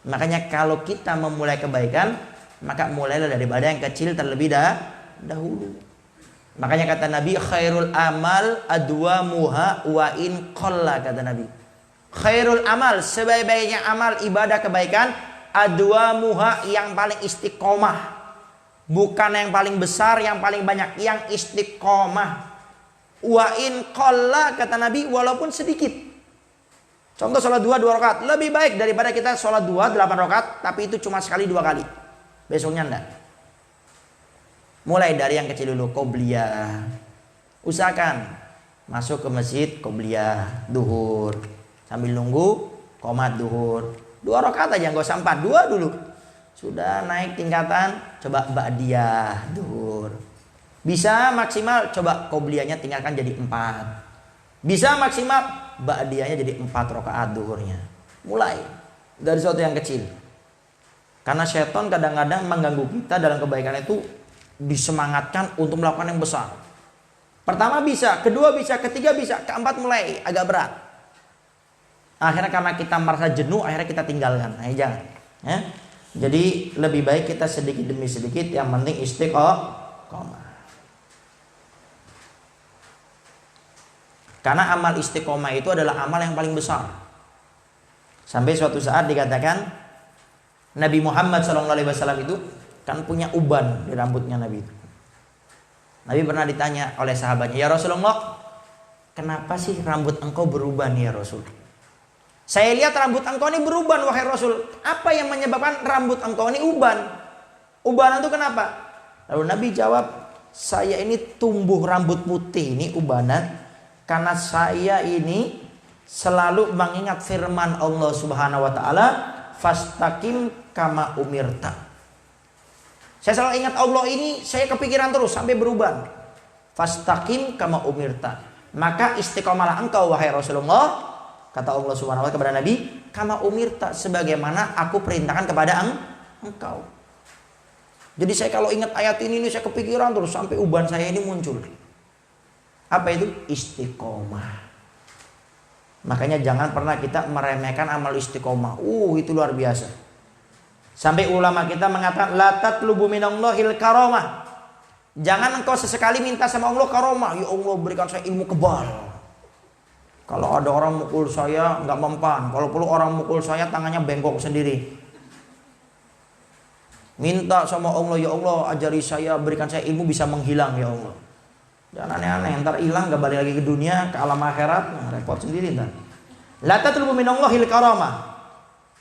Makanya kalau kita memulai kebaikan, maka mulailah daripada yang kecil terlebih dahulu. Makanya kata Nabi, khairul amal adwamuha wa in qalla, kata Nabi. Khairul amal, sebaik-baiknya amal ibadah kebaikan, adwamuha, yang paling istiqomah. Bukan yang paling besar, yang paling banyak, yang istiqomah. Wa in qalla, kata Nabi, walaupun sedikit. Contoh sholat 2 rakaat lebih baik daripada kita sholat 2 8 rakaat tapi itu cuma sekali 2 kali. Besoknya enggak. Mulai dari yang kecil dulu, qobliyah. Usahakan masuk ke masjid qobliyah duhur. Sambil nunggu qomat duhur. 2 rakaat aja, enggak usah 4, 2 dulu. Sudah naik tingkatan, coba ba'diyah duhur. Bisa maksimal, coba qobliyahnya tinggalkan jadi 4. Bisa maksimal, ba'diyahnya jadi 4 rakaat duhurnya. Mulai dari sesuatu yang kecil. Karena syaitan kadang-kadang mengganggu kita dalam kebaikan itu disemangatkan untuk melakukan yang besar. Pertama bisa, kedua bisa, ketiga bisa, keempat mulai agak berat. Akhirnya karena kita merasa jenuh, akhirnya kita tinggalkan. Nah, jangan. Ya. Jadi lebih baik kita sedikit demi sedikit, yang penting istiqomah. Karena amal istiqomah itu adalah amal yang paling besar. Sampai suatu saat dikatakan Nabi Muhammad SAW itu kan punya uban di rambutnya Nabi itu. Nabi pernah ditanya oleh sahabatnya, ya Rasulullah, kenapa sih rambut engkau beruban ya Rasul? Saya lihat rambut engkau ini beruban wahai Rasul. Apa yang menyebabkan rambut engkau ini uban? Ubanan itu kenapa? Lalu Nabi jawab, saya ini tumbuh rambut putih ini ubanan karena saya ini selalu mengingat firman Allah Subhanahu wa taala, fastaqim kama umirta. Saya selalu ingat Allah ini, saya kepikiran terus sampai beruban. Fastaqim kama umirta. Maka istiqomalah engkau wahai Rasulullah, kata Allah Subhanahu wa taala kepada Nabi, kama umirta, sebagaimana aku perintahkan kepada engkau. Jadi saya kalau ingat ayat ini saya kepikiran terus sampai uban saya ini muncul. Apa itu? Istiqomah. Makanya jangan pernah kita meremehkan amal istiqomah. Itu luar biasa. Sampai ulama kita mengatakan la tatlubu minallahil karamah. Jangan engkau sesekali minta sama Allah karamah. Ya Allah, berikan saya ilmu kebal. Kalau ada orang mukul saya enggak mempan. Kalau perlu orang mukul saya tangannya bengkok sendiri. Minta sama Allah, ya Allah ajari saya, berikan saya ilmu bisa menghilang ya Allah. Jangan aneh-aneh, ntar hilang gak balik lagi ke dunia, ke alam akhirat, repot sendiri ntar. La tatlubu minallahil karamah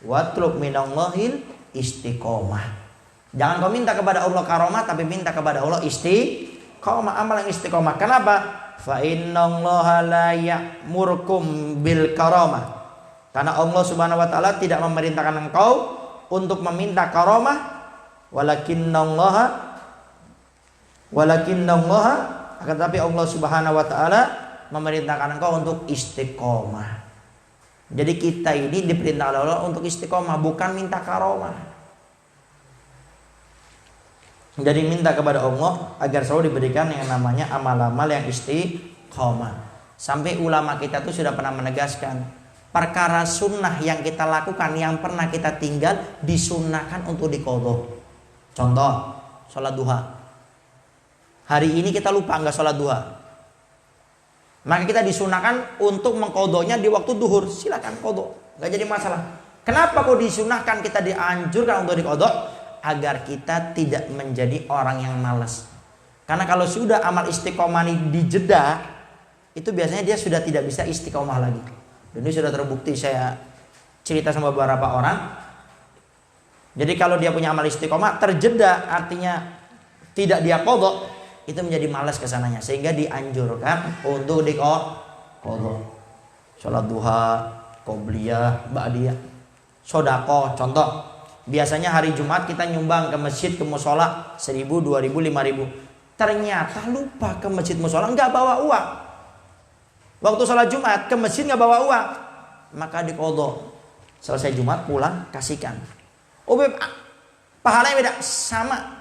watlub minallahil istiqomah. Jangan kau minta kepada Allah karamah, tapi minta kepada Allah istiqomah, amal yang istiqomah. Kenapa? Fa innallaha la ya'murukum bil karamah. Karena Allah Subhanahu wa taala tidak memerintahkan engkau untuk meminta karamah, walakinnallaha akan tapi Allah Subhanahu wa taala memerintahkan engkau untuk istiqomah. Jadi kita ini diperintah oleh Allah untuk istiqomah, bukan minta karomah. Jadi minta kepada Allah agar selalu diberikan yang namanya amal-amal yang istiqomah. Sampai ulama kita tuh sudah pernah menegaskan, perkara sunnah yang kita lakukan, yang pernah kita tinggal, disunnahkan untuk diqadha. Contoh, sholat duha. Hari ini kita lupa nggak sholat duha, maka kita disunahkan untuk mengqadhonya di waktu duhur. Silakan qadha, nggak jadi masalah. Kenapa kok disunahkan, kita dianjurkan untuk diqadha? agar kita tidak menjadi orang yang malas. Karena kalau sudah amal istiqomah ini dijeda, itu biasanya dia sudah tidak bisa istiqomah lagi. Dan ini sudah terbukti, saya cerita sama beberapa orang. Jadi kalau dia punya amal istiqomah terjeda, artinya tidak dia qadha, itu menjadi malas kesananya, sehingga dianjurkan untuk qadha. Sholat duha, qobliyah, ba'diyah, sedekah. Contoh, biasanya hari Jumat kita nyumbang ke masjid, ke mushola 1.000, 2.000, 5.000. Ternyata lupa ke masjid mushola, nggak bawa uang. Waktu sholat Jumat ke masjid nggak bawa uang, maka diqadha. Selesai Jumat pulang kasihkan. Oh beb, pahalanya beda, sama.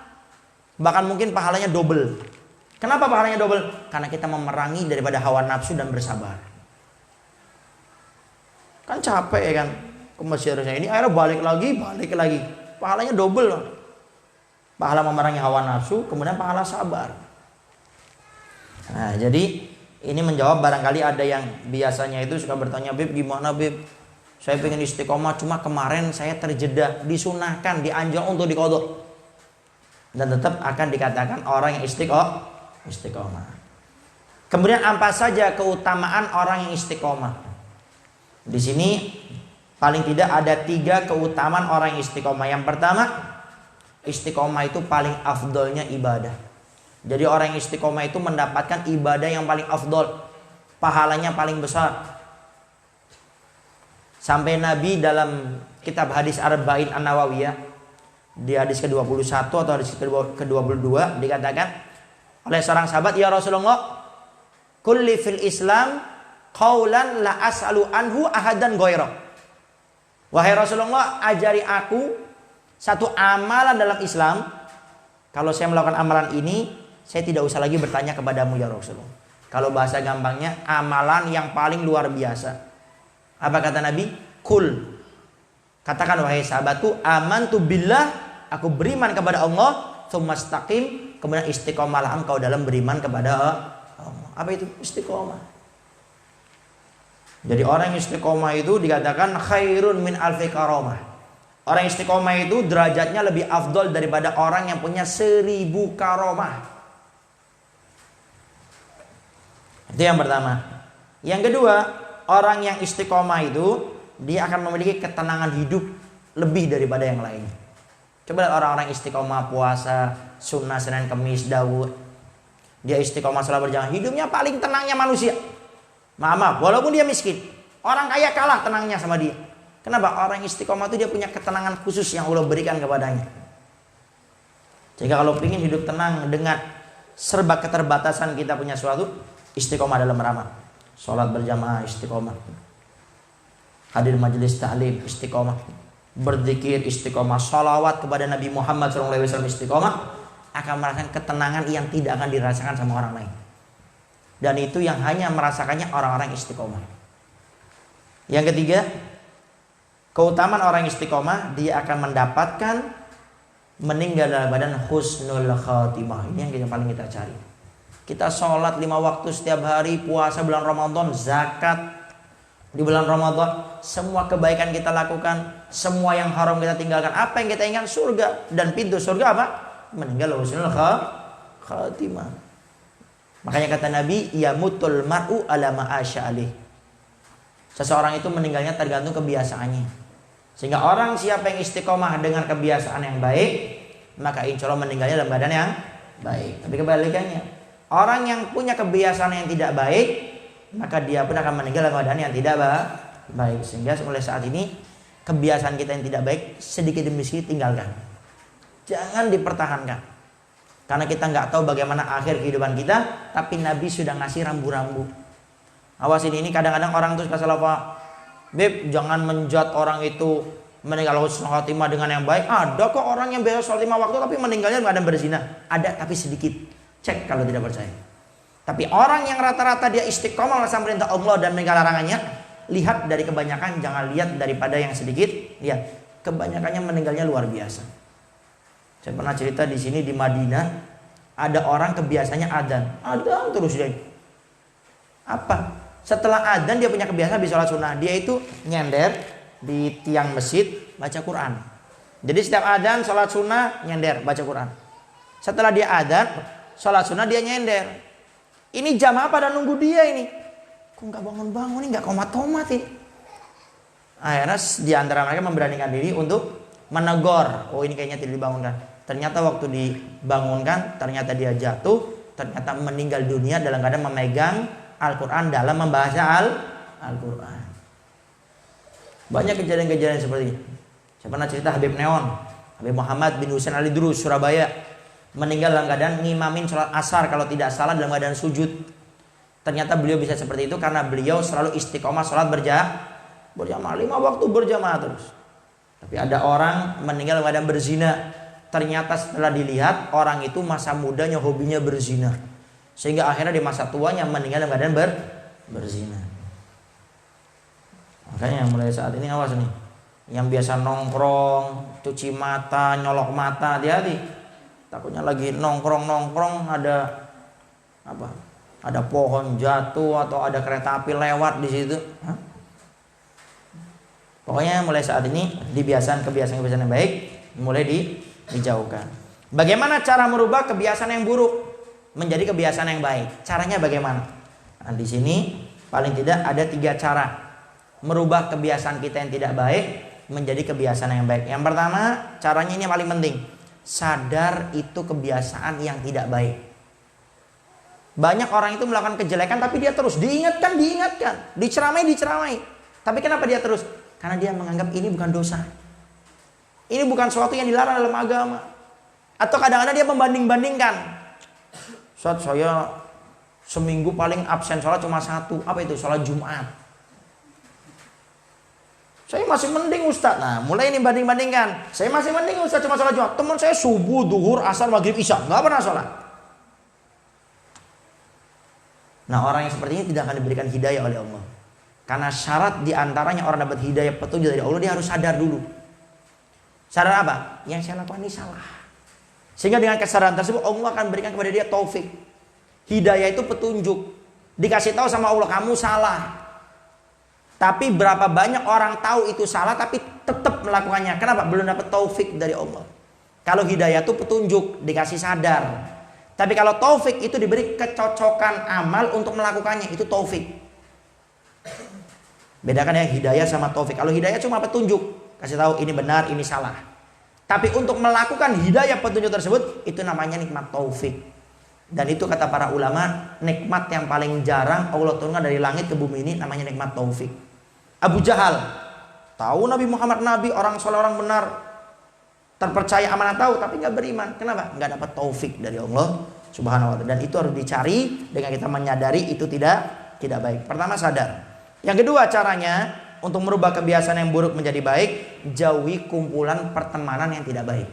Bahkan mungkin pahalanya double. Kenapa pahalanya double? Karena kita memerangi daripada hawa nafsu dan bersabar. Kan capek ya kan, ke masjid harusnya ini, akhirnya balik lagi. Pahalanya double. Pahala memerangi hawa nafsu, kemudian pahala sabar. Nah, jadi ini menjawab barangkali ada yang biasanya itu suka bertanya, Beb gimana Beb? Saya pengen istiqomah, cuma kemarin saya terjeda, disunahkan, dianjurkan untuk diqadha. Dan tetap akan dikatakan orang yang istiqomah. Kemudian apa saja keutamaan orang yang istiqomah? Di sini paling tidak ada 3 keutamaan orang yang istiqomah. Yang pertama, istiqomah itu paling afdolnya ibadah. Jadi orang yang istiqomah itu mendapatkan ibadah yang paling afdol, pahalanya paling besar. Sampai Nabi dalam kitab hadis Arba'in An-Nawawiyah, di hadis ke-21 atau hadis ke-22 dikatakan oleh seorang sahabat, ya Rasulullah, kulli fil Islam qaulan la as'alu anhu ahadan ghairah. Wahai Rasulullah, ajari aku satu amalan dalam Islam. Kalau saya melakukan amalan ini, saya tidak usah lagi bertanya kepadamu ya Rasulullah. Kalau bahasa gampangnya, amalan yang paling luar biasa. Apa kata Nabi? Kul. Katakan wahai sahabatku, amantu billah, aku beriman kepada Allah, tsumastaqim, kemudian istiqomahlah engkau dalam beriman kepada Allah. Apa itu istiqomah? Jadi orang yang istiqomah itu dikatakan khairun min alfi karamah. Orang istiqomah itu derajatnya lebih afdol daripada orang yang punya 1000 karamah. Itu yang pertama. Yang kedua, orang yang istiqomah itu dia akan memiliki ketenangan hidup lebih daripada yang lain. Coba lihat orang-orang istiqomah puasa sunnah Senin Kamis Daud, dia istiqomah selalu berjalan, hidupnya paling tenangnya manusia. Maaf, walaupun dia miskin, orang kaya kalah tenangnya sama dia. Kenapa? Orang istiqomah itu dia punya ketenangan khusus yang Allah berikan kepadanya. Jika kalau ingin hidup tenang dengan serba keterbatasan kita punya suatu, istiqomah dalam beramal. Sholat berjamaah istiqomah, hadir majelis ta'lim istiqomah, berzikir istiqomah, sholawat kepada Nabi Muhammad SAW istiqomah, akan merasakan ketenangan yang tidak akan dirasakan sama orang lain. Dan itu yang hanya merasakannya orang-orang istiqomah. Yang ketiga, keutamaan orang istiqomah, dia akan mendapatkan meninggal dalam badan husnul khatimah. Ini yang paling kita cari. Kita sholat 5 waktu setiap hari, puasa bulan Ramadan, zakat di bulan Ramadan, semua kebaikan kita lakukan, semua yang haram kita tinggalkan. Apa yang kita ingat? Surga. Dan pintu surga apa? Meninggal husnul khatimah. Makanya kata Nabi, yamutul mar'u ala ma'asya alih. Seseorang itu meninggalnya tergantung kebiasaannya. Sehingga orang siapa yang istiqomah dengan kebiasaan yang baik, maka insya Allah meninggalnya dalam badan yang baik. Tapi kebalikannya, orang yang punya kebiasaan yang tidak baik, maka dia pun akan meninggal dalam keadaan yang tidak baik. Sehingga mulai saat ini kebiasaan kita yang tidak baik sedikit demi sedikit tinggalkan. Jangan dipertahankan. Karena kita nggak tahu bagaimana akhir kehidupan kita, tapi Nabi sudah ngasih rambu-rambu. Awas ini kadang-kadang orang tuh suka salah paham. Beb, jangan menjat orang itu meninggal husnul khatimah dengan yang baik. Ada kok orang yang biasa sholat 5 waktu tapi meninggalnya nggak ada berzina. Ada tapi sedikit. Cek kalau tidak percaya. Tapi orang yang rata-rata dia istiqomah melaksanakan perintah Allah dan meninggal larangannya, lihat dari kebanyakan, jangan lihat daripada yang sedikit. Lihat, kebanyakannya meninggalnya luar biasa. Saya pernah cerita di sini di Madinah, ada orang kebiasaannya adzan terus dia. Apa? Setelah adzan dia punya kebiasaan di sholat sunnah, dia itu nyender di tiang masjid baca Quran. Jadi setiap adzan sholat sunnah nyender baca Quran. Setelah dia adzan sholat sunnah dia nyender. Ini jam apa dan nunggu dia ini? Kok nggak bangun-bangun ini, nggak komat-komat ini? Akhirnya di antara mereka memberanikan diri untuk menegur. Oh, ini kayaknya tidak dibangunkan. Ternyata waktu dibangunkan, ternyata dia jatuh, ternyata meninggal dunia dalam keadaan memegang Al-Quran dalam membaca Al-Quran. Banyak kejadian-kejadian seperti ini. Saya pernah cerita Habib Neon, Habib Muhammad bin Husain Ali Drus, Surabaya, meninggal dalam keadaan ngimamin sholat asar kalau tidak salah dalam keadaan sujud. Ternyata beliau bisa seperti itu karena beliau selalu istiqomah sholat berjamaah 5 waktu berjamaah terus. Tapi ada orang meninggal dalam keadaan berzina. Ternyata setelah dilihat orang itu masa mudanya hobinya berzina, sehingga akhirnya di masa tuanya meninggal dalam keadaan berzina. Makanya mulai saat ini awas nih, yang biasa nongkrong, cuci mata, nyolok mata, hati-hati. Takutnya lagi nongkrong ada apa? Ada pohon jatuh atau ada kereta api lewat di situ. Hah? Pokoknya mulai saat ini kebiasaan yang baik mulai dijauhkan. Bagaimana cara merubah kebiasaan yang buruk menjadi kebiasaan yang baik? Caranya bagaimana? Nah, di sini paling tidak ada 3 cara merubah kebiasaan kita yang tidak baik menjadi kebiasaan yang baik. Yang pertama, caranya ini yang paling penting. Sadar itu kebiasaan yang tidak baik. Banyak orang itu melakukan kejelekan tapi dia terus diingatkan, diceramai. Tapi kenapa dia terus? Karena dia menganggap ini bukan dosa. Ini bukan sesuatu yang dilarang dalam agama. Atau kadang-kadang dia membanding-bandingkan. Ustaz, saya seminggu paling absen sholat cuma 1. Apa itu? Sholat Jumat. Saya masih mending Ustaz. Nah, mulai ini banding-bandingkan. Saya masih mending Ustaz cuma sholat Jumat. Teman saya subuh, duhur, asar, maghrib, isya, nggak pernah sholat. Nah, orang yang seperti ini tidak akan diberikan hidayah oleh Allah. Karena syarat diantaranya orang dapat hidayah petunjuk dari Allah, dia harus sadar dulu. Sadar apa? Yang saya lakukan ini salah. Sehingga dengan kesadaran tersebut Allah akan berikan kepada dia taufik. Hidayah itu petunjuk. Dikasih tahu sama Allah, kamu salah. Tapi berapa banyak orang tahu itu salah tapi tetap melakukannya. Kenapa? Belum dapat taufik dari Allah. Kalau hidayah itu petunjuk, dikasih sadar. Tapi kalau taufik itu diberi kecocokan amal untuk melakukannya, itu taufik. Bedakan ya hidayah sama taufik. Kalau hidayah cuma petunjuk, kasih tahu ini benar, ini salah. Tapi untuk melakukan hidayah petunjuk tersebut, itu namanya nikmat taufik. Dan itu kata para ulama, nikmat yang paling jarang Allah turunkan dari langit ke bumi ini namanya nikmat taufik. Abu Jahal tahu Nabi Muhammad Nabi, orang soleh, orang benar, terpercaya, amanah, tahu, tapi nggak beriman. Kenapa? Nggak dapat taufik dari Allah Subhanahu wa Ta'ala. Dan itu harus dicari dengan kita menyadari itu tidak baik. Pertama, sadar. Yang kedua, caranya untuk merubah kebiasaan yang buruk menjadi baik, jauhi kumpulan pertemanan yang tidak baik.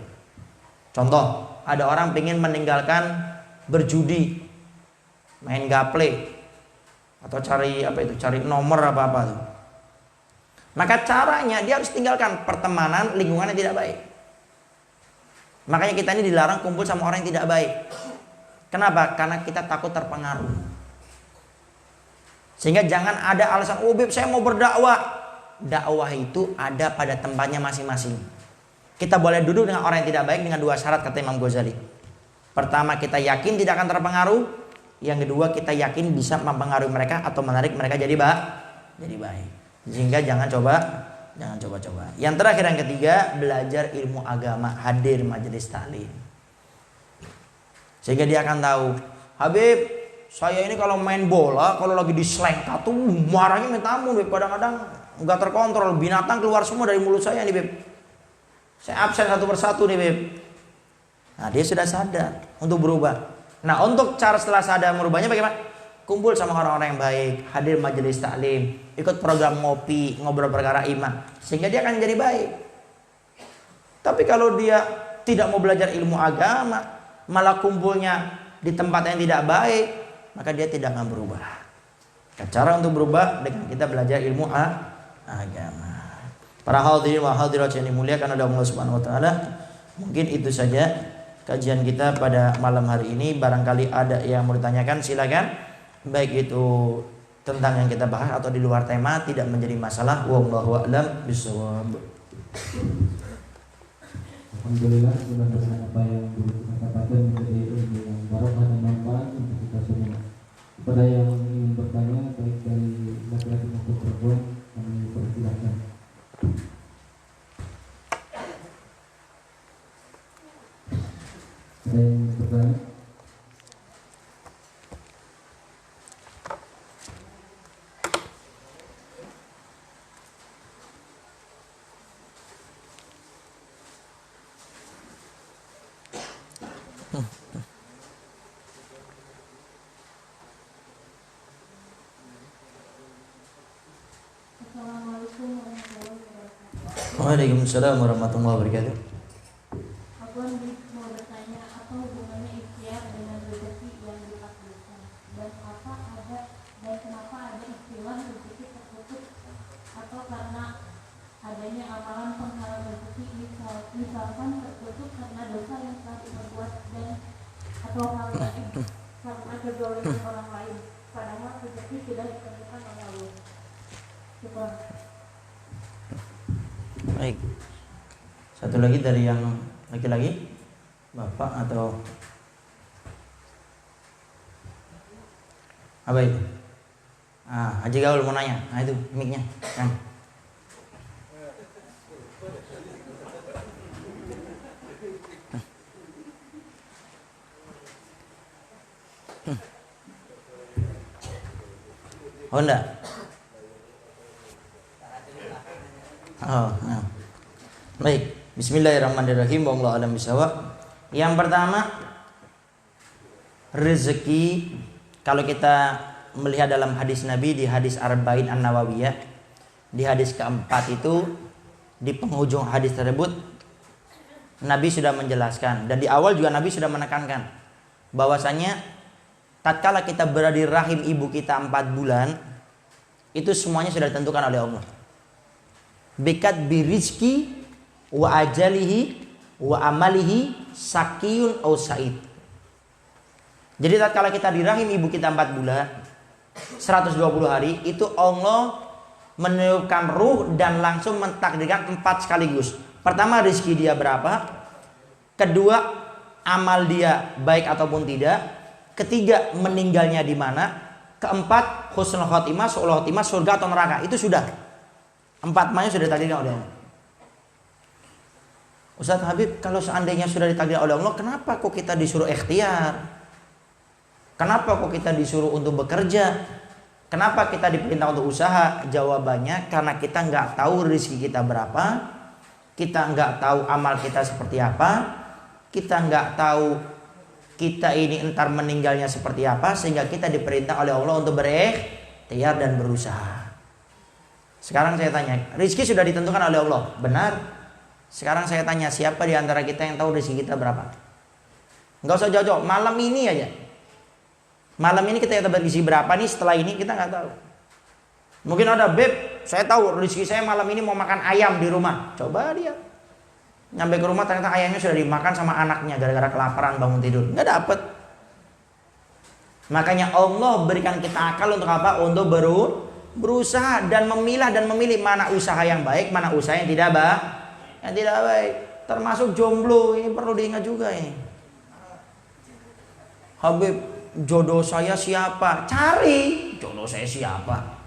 Contoh, ada orang ingin meninggalkan berjudi, main gaple, atau cari nomor apa tuh. Maka caranya dia harus tinggalkan pertemanan lingkungan yang tidak baik. Makanya kita ini dilarang kumpul sama orang yang tidak baik. Kenapa? Karena kita takut terpengaruh. Sehingga jangan ada alasan, oh Beb saya mau berdakwah. Dakwah itu ada pada tempatnya masing-masing. Kita boleh duduk dengan orang yang tidak baik dengan 2 syarat kata Imam Ghazali. Pertama, kita yakin tidak akan terpengaruh. Yang kedua, kita yakin bisa mempengaruhi mereka atau menarik mereka jadi baik. Sehingga jangan coba-coba. Yang terakhir, yang ketiga, belajar ilmu agama, hadir majelis taklim. Sehingga dia akan tahu, Habib, saya ini kalau main bola, kalau lagi diselengkat tuh marahnya minta ampun, Beb. Kadang-kadang nggak terkontrol, binatang keluar semua dari mulut saya nih, Beb. Saya absen satu persatu nih, Beb. Nah, dia sudah sadar untuk berubah. Nah, untuk cara setelah sadar merubahnya bagaimana? Kumpul sama orang-orang yang baik, hadir majelis taklim, ikut program ngopi, ngobrol perkara iman, sehingga dia akan jadi baik. Tapi kalau dia tidak mau belajar ilmu agama, malah kumpulnya di tempat yang tidak baik, maka dia tidak akan berubah. Cara untuk berubah dengan kita belajar ilmu agama. Para hadirin wa hadirat yang dimuliakan oleh Allah Subhanahu wa taala, mungkin itu saja kajian kita pada malam hari ini. Barangkali ada yang mau ditanyakan, silakan. Baik itu tentang yang kita bahas atau di luar tema, tidak menjadi masalah. Wallahu a'lam bishawab. Alhamdulillah mudah-mudahan apa yang dulu kita katakan menjadi ilmu yang barokah dan manfaat untuk kita semua. Kepada yang ingin bertanya baik dari laki-laki maupun perempuan kami persilahkan. Ada yang ingin bertanya? Waalaikumsalam warahmatullahi wabarakatuh. Aku mau bertanya, apa hubungannya ikhtiar dengan rezeki yang ditakdirkan? Dan kenapa ada istilah rezeki tertutup? Atau karena adanya amalan penghalang rezeki, misalkan tertutup karena dosa yang telah diperbuat dan atau hal lain karena kezaliman orang lain. Padahal rezeki sudah ditentukan oleh Allah. Syukur. Baik. Satu lagi dari yang laki-laki, bapak atau apa itu? Haji Gaul mau nanya. Nah itu mic-nya, kan. Oh enggak? Oh, nah. Baik, bismillahirrahmanirrahim. Wallahu a'lam bishawab. Yang pertama, rezeki kalau kita melihat dalam hadis Nabi di hadis Arba'in An-Nawawiyah, di hadis keempat itu di penghujung hadis tersebut Nabi sudah menjelaskan dan di awal juga Nabi sudah menekankan bahwasanya tatkala kita berada di rahim ibu kita 4 bulan itu semuanya sudah ditentukan oleh Allah. Bikat birizki wa ajalihi wa amalihi sakiyun au sa'id. Jadi tatkala kita di rahim ibu kita 4 bulan 120 hari itu Allah meniupkan ruh dan langsung mentakdirkan 4 sekaligus. Pertama rezeki dia berapa, kedua amal dia baik ataupun tidak, ketiga meninggalnya di mana, keempat husnul khotimah, su'ul khotimah, surga atau neraka. Itu sudah 4 sudah ditakdirkan oleh Allah. Ustaz Habib, kalau seandainya sudah ditakdirkan oleh Allah, kenapa kok kita disuruh ikhtiar? Kenapa kok kita disuruh untuk bekerja? Kenapa kita diperintah untuk usaha? Jawabannya karena kita nggak tahu rezeki kita berapa, kita nggak tahu amal kita seperti apa, kita nggak tahu kita ini entar meninggalnya seperti apa, sehingga kita diperintah oleh Allah untuk berikhtiar dan berusaha. Sekarang saya tanya, rezeki sudah ditentukan oleh Allah, benar? Sekarang saya tanya, siapa di antara kita yang tahu rezeki kita berapa? Nggak usah jauh-jauh, malam ini aja. Malam ini kita dapat rezeki berapa nih, setelah ini kita nggak tahu. Mungkin ada, beb, saya tahu rezeki saya malam ini mau makan ayam di rumah. Coba dia. Nyampe ke rumah ternyata ayamnya sudah dimakan sama anaknya gara-gara kelaparan bangun tidur. Nggak dapet. Makanya Allah berikan kita akal untuk apa? Untuk berusaha dan memilah dan memilih mana usaha yang baik, mana usaha yang tidak baik. Termasuk jomblo, ini perlu diingat juga ini. Habib, jodoh saya siapa? Cari jodoh saya siapa.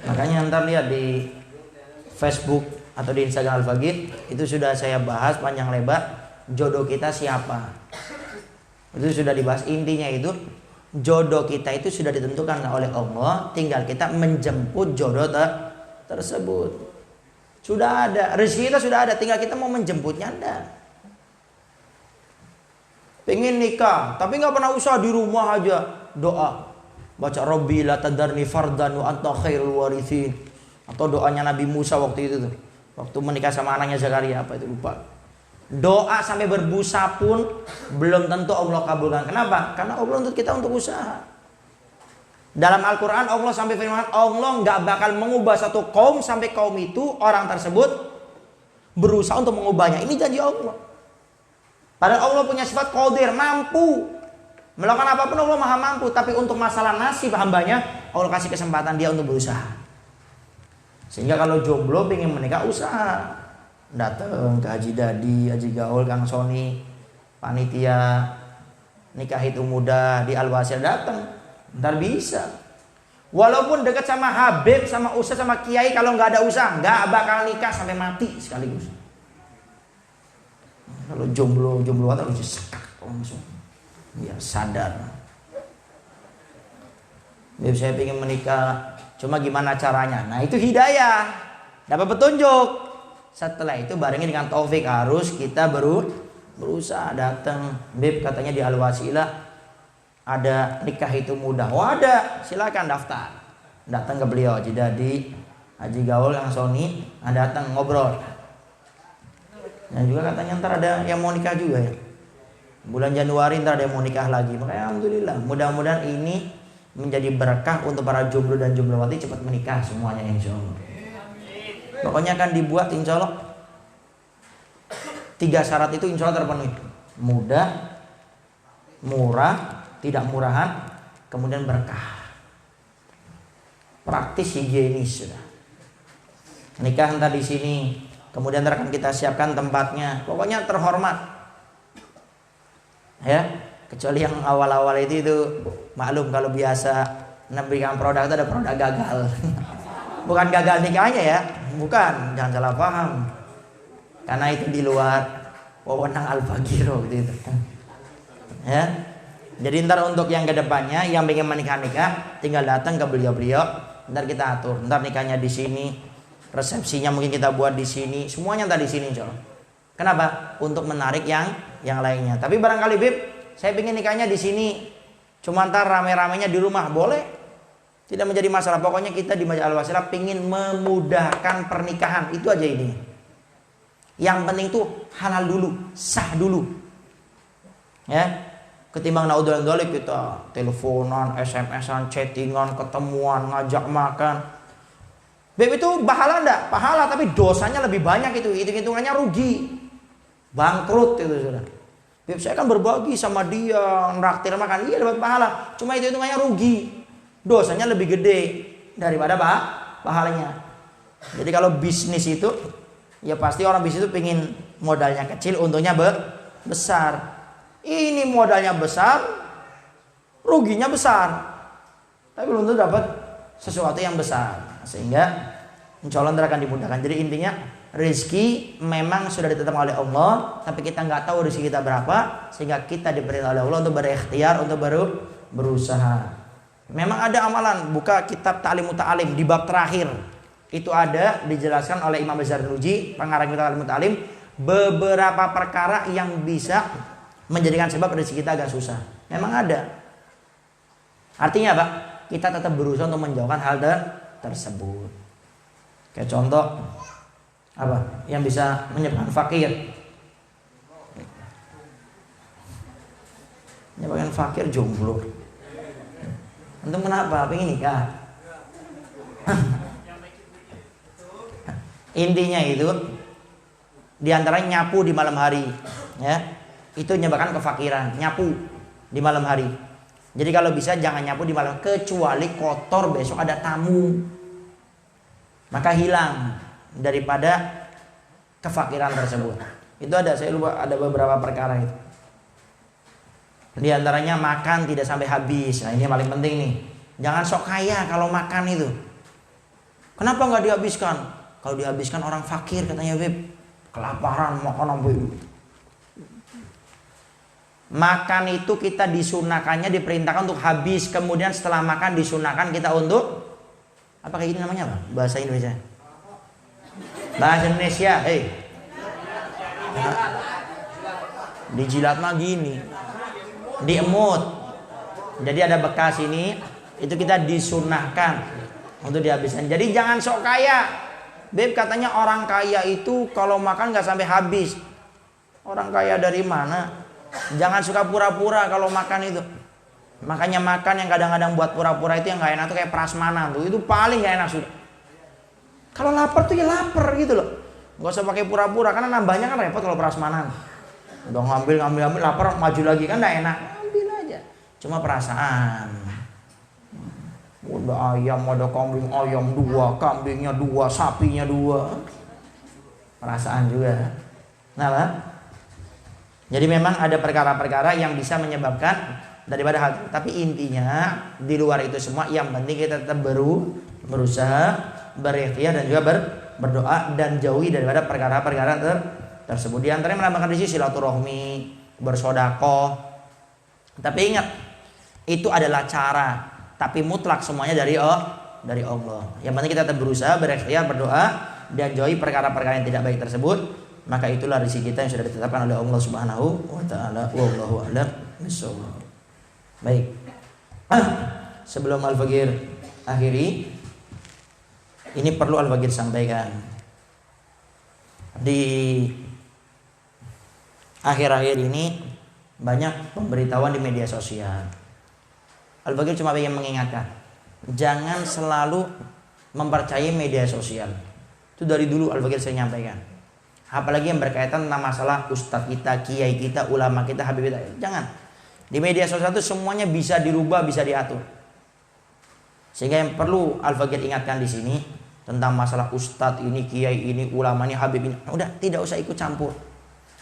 Makanya ntar lihat di Facebook atau di Instagram Al-Faqih itu sudah saya bahas panjang lebar jodoh kita siapa. Itu sudah dibahas, intinya itu jodoh kita itu sudah ditentukan oleh Allah, tinggal kita menjemput jodoh tersebut. Sudah ada, rezeki kita sudah ada, tinggal kita mau menjemputnya ada. Pengen nikah, tapi nggak pernah usaha, di rumah aja doa, baca Rabbi la tadarni fardan wa anta khairul warithin. Atau doanya Nabi Musa waktu itu tuh, waktu menikah sama anaknya Zakaria, apa itu lupa. Doa sampai berbusa pun belum tentu Allah kabulkan. Kenapa? Karena Allah untuk kita untuk usaha. Dalam Al-Quran Allah sampai firman, Allah nggak bakal mengubah satu kaum sampai kaum itu orang tersebut berusaha untuk mengubahnya. Ini janji Allah. Padahal Allah punya sifat qadir, mampu melakukan apapun. Allah maha mampu. Tapi untuk masalah nasib hambanya, Allah kasih kesempatan dia untuk berusaha. Sehingga kalau jomblo pengen menikah, usaha. datang ke Haji Dadi, Haji Gaul, Kang Sony, panitia nikah itu muda di Al-Wasil datang, ntar bisa. Walaupun dekat sama Habib, sama Ustaz, sama Kiai, kalau nggak ada usaha nggak bakal nikah sampai mati sekaligus. Kalau jomblo atau langsung biar sadar. Beb, saya ingin menikah, cuma gimana caranya? Nah itu hidayah, dapat petunjuk. Setelah itu barengi dengan taufik, harus kita berusaha datang. Beb, katanya di Al-Wasilah ada nikah itu mudah. Oh ada, silakan daftar. Datang ke beliau, Haji Dadi, Haji Gaul, Kang Sony, datang ngobrol. Dan juga katanya ntar ada yang mau nikah juga ya. Bulan Januari ntar ada yang mau nikah lagi. Makanya alhamdulillah, mudah-mudahan ini menjadi berkah untuk para jomblo dan jomblowati cepat menikah semuanya insya Allah. Pokoknya akan dibuat insya Allah 3 syarat itu insya Allah terpenuhi. Mudah, murah, tidak murahan, kemudian berkah. Praktis, higienis sudah. Nikah entar di sini, kemudian akan kita siapkan tempatnya. Pokoknya terhormat. Ya, kecuali yang awal-awal itu maklum kalau biasa memberikan produk itu ada produk gagal. Bukan gagal nikahnya ya, bukan, jangan salah paham. Karena itu di luar wewenang Al-Faqiro gitu. Ya. Jadi ntar untuk yang kedepannya yang ingin nikah tinggal datang ke beliau-beliau, ntar kita atur. Ntar nikahnya di sini, resepsinya mungkin kita buat di sini, semuanya ntar di sini insyaallah. Kenapa? Untuk menarik yang lainnya. Tapi barangkali Bib, saya ingin nikahnya di sini, cuma ntar rame-ramenya di rumah, boleh? Tidak menjadi masalah. Pokoknya kita di Masjid Al-Wasilah pingin memudahkan pernikahan, itu aja ini. Yang penting tuh halal dulu, sah dulu. Ya. Ketimbang naudzubillah kita teleponan, SMS-an, chattingan, ketemuan, ngajak makan. Beb itu pahala enggak? Pahala, tapi dosanya lebih banyak itu. Hitung-hitungannya rugi. Bangkrut itu sudah. Beb saya kan berbagi sama dia, nraktir makan, iya dapat pahala. Cuma itu hitungannya rugi. Dosanya lebih gede daripada pahalanya. Jadi kalau bisnis itu, ya pasti orang bisnis itu pengen modalnya kecil, untungnya besar. Ini modalnya besar, ruginya besar, tapi belum tentu dapat sesuatu yang besar. Sehingga insya Allah akan dimudahkan. Jadi intinya rezeki memang sudah ditetapkan oleh Allah, tapi kita nggak tahu rezeki kita berapa, sehingga kita diperintah oleh Allah untuk berikhtiar, untuk berusaha. Memang ada amalan, buka kitab Ta'lim Muta'alim di bab terakhir. Itu ada dijelaskan oleh Imam Zarnuji, pengarang kitab Ta'lim Muta'alim, beberapa perkara yang bisa menjadikan sebab rezeki kita agak susah. Memang ada. Artinya apa? Kita tetap berusaha untuk menjauhkan hal tersebut. Kayak contoh apa? Yang bisa menyebabkan fakir. Menyebabkan fakir jomblo. Antum kenapa? Pengen nikah? Intinya itu diantaranya nyapu di malam hari, ya. Itu menyebabkan kefakiran, nyapu di malam hari. Jadi kalau bisa jangan nyapu di malam, kecuali kotor besok ada tamu, maka hilang daripada kefakiran tersebut. Itu ada, saya lupa, ada beberapa perkara itu. Di antaranya makan tidak sampai habis. Nah ini yang paling penting nih. Jangan sok kaya kalau makan itu. Kenapa nggak dihabiskan? Kalau dihabiskan orang fakir katanya Beb, kelaparan makan sampai. Makan itu kita disunahkannya, diperintahkan untuk habis. Kemudian setelah makan disunahkan kita untuk apa kayak gini namanya apa? Bahasa Indonesia. Bahasa Indonesia, dijilat mah gini, diemut. Jadi ada bekas ini, itu kita disunahkan untuk dihabiskan. Jadi jangan sok kaya. Beb katanya orang kaya itu kalau makan nggak sampai habis. Orang kaya dari mana? Jangan suka pura-pura kalau makan itu. Makanya makan yang kadang-kadang buat pura-pura itu yang gak enak tuh kayak prasmanan tuh. Itu paling gak enak sudah. Kalau lapar tuh ya lapar gitu loh. Gak usah pakai pura-pura, karena nambahnya kan repot kalau prasmanan. Udah ngambil lapar maju lagi kan gak enak. Ambil aja. Cuma perasaan. Udah ayam, ada kambing ayam 2, kambingnya 2, sapinya 2. perasaan juga. Nah, jadi memang ada perkara-perkara yang bisa menyebabkan daripada hal itu. Tapi intinya di luar itu semua yang penting kita tetap berusaha, berikhtiar dan juga berdoa dan jauhi daripada perkara-perkara tersebut. Di antaranya menambahkan di sisi silaturahmi, bersedekah. Tapi ingat, itu adalah cara, tapi mutlak semuanya dari Allah. Yang penting kita tetap berusaha, berikhtiar, berdoa dan jauhi perkara-perkara yang tidak baik tersebut. Maka itulah rezeki kita yang sudah ditetapkan oleh Allah Subhanahu wa taala. Wallahu a'lam bishawab. Baik. Sebelum Al-Faqir akhiri, ini perlu Al-Faqir sampaikan. Di akhir-akhir ini banyak pemberitahuan di media sosial. Al-Faqir cuma ingin mengingatkan, jangan selalu mempercayai media sosial. Itu dari dulu Al-Faqir saya nyampaikan. Apalagi yang berkaitan tentang masalah ustadz kita, kiai kita, ulama kita, habib kita. Jangan. Di media sosial itu semuanya bisa dirubah, bisa diatur. Sehingga yang perlu Al-Faqir ingatkan di sini tentang masalah ustadz ini, kiai ini, ulama ini, habib ini. Udah, tidak usah ikut campur.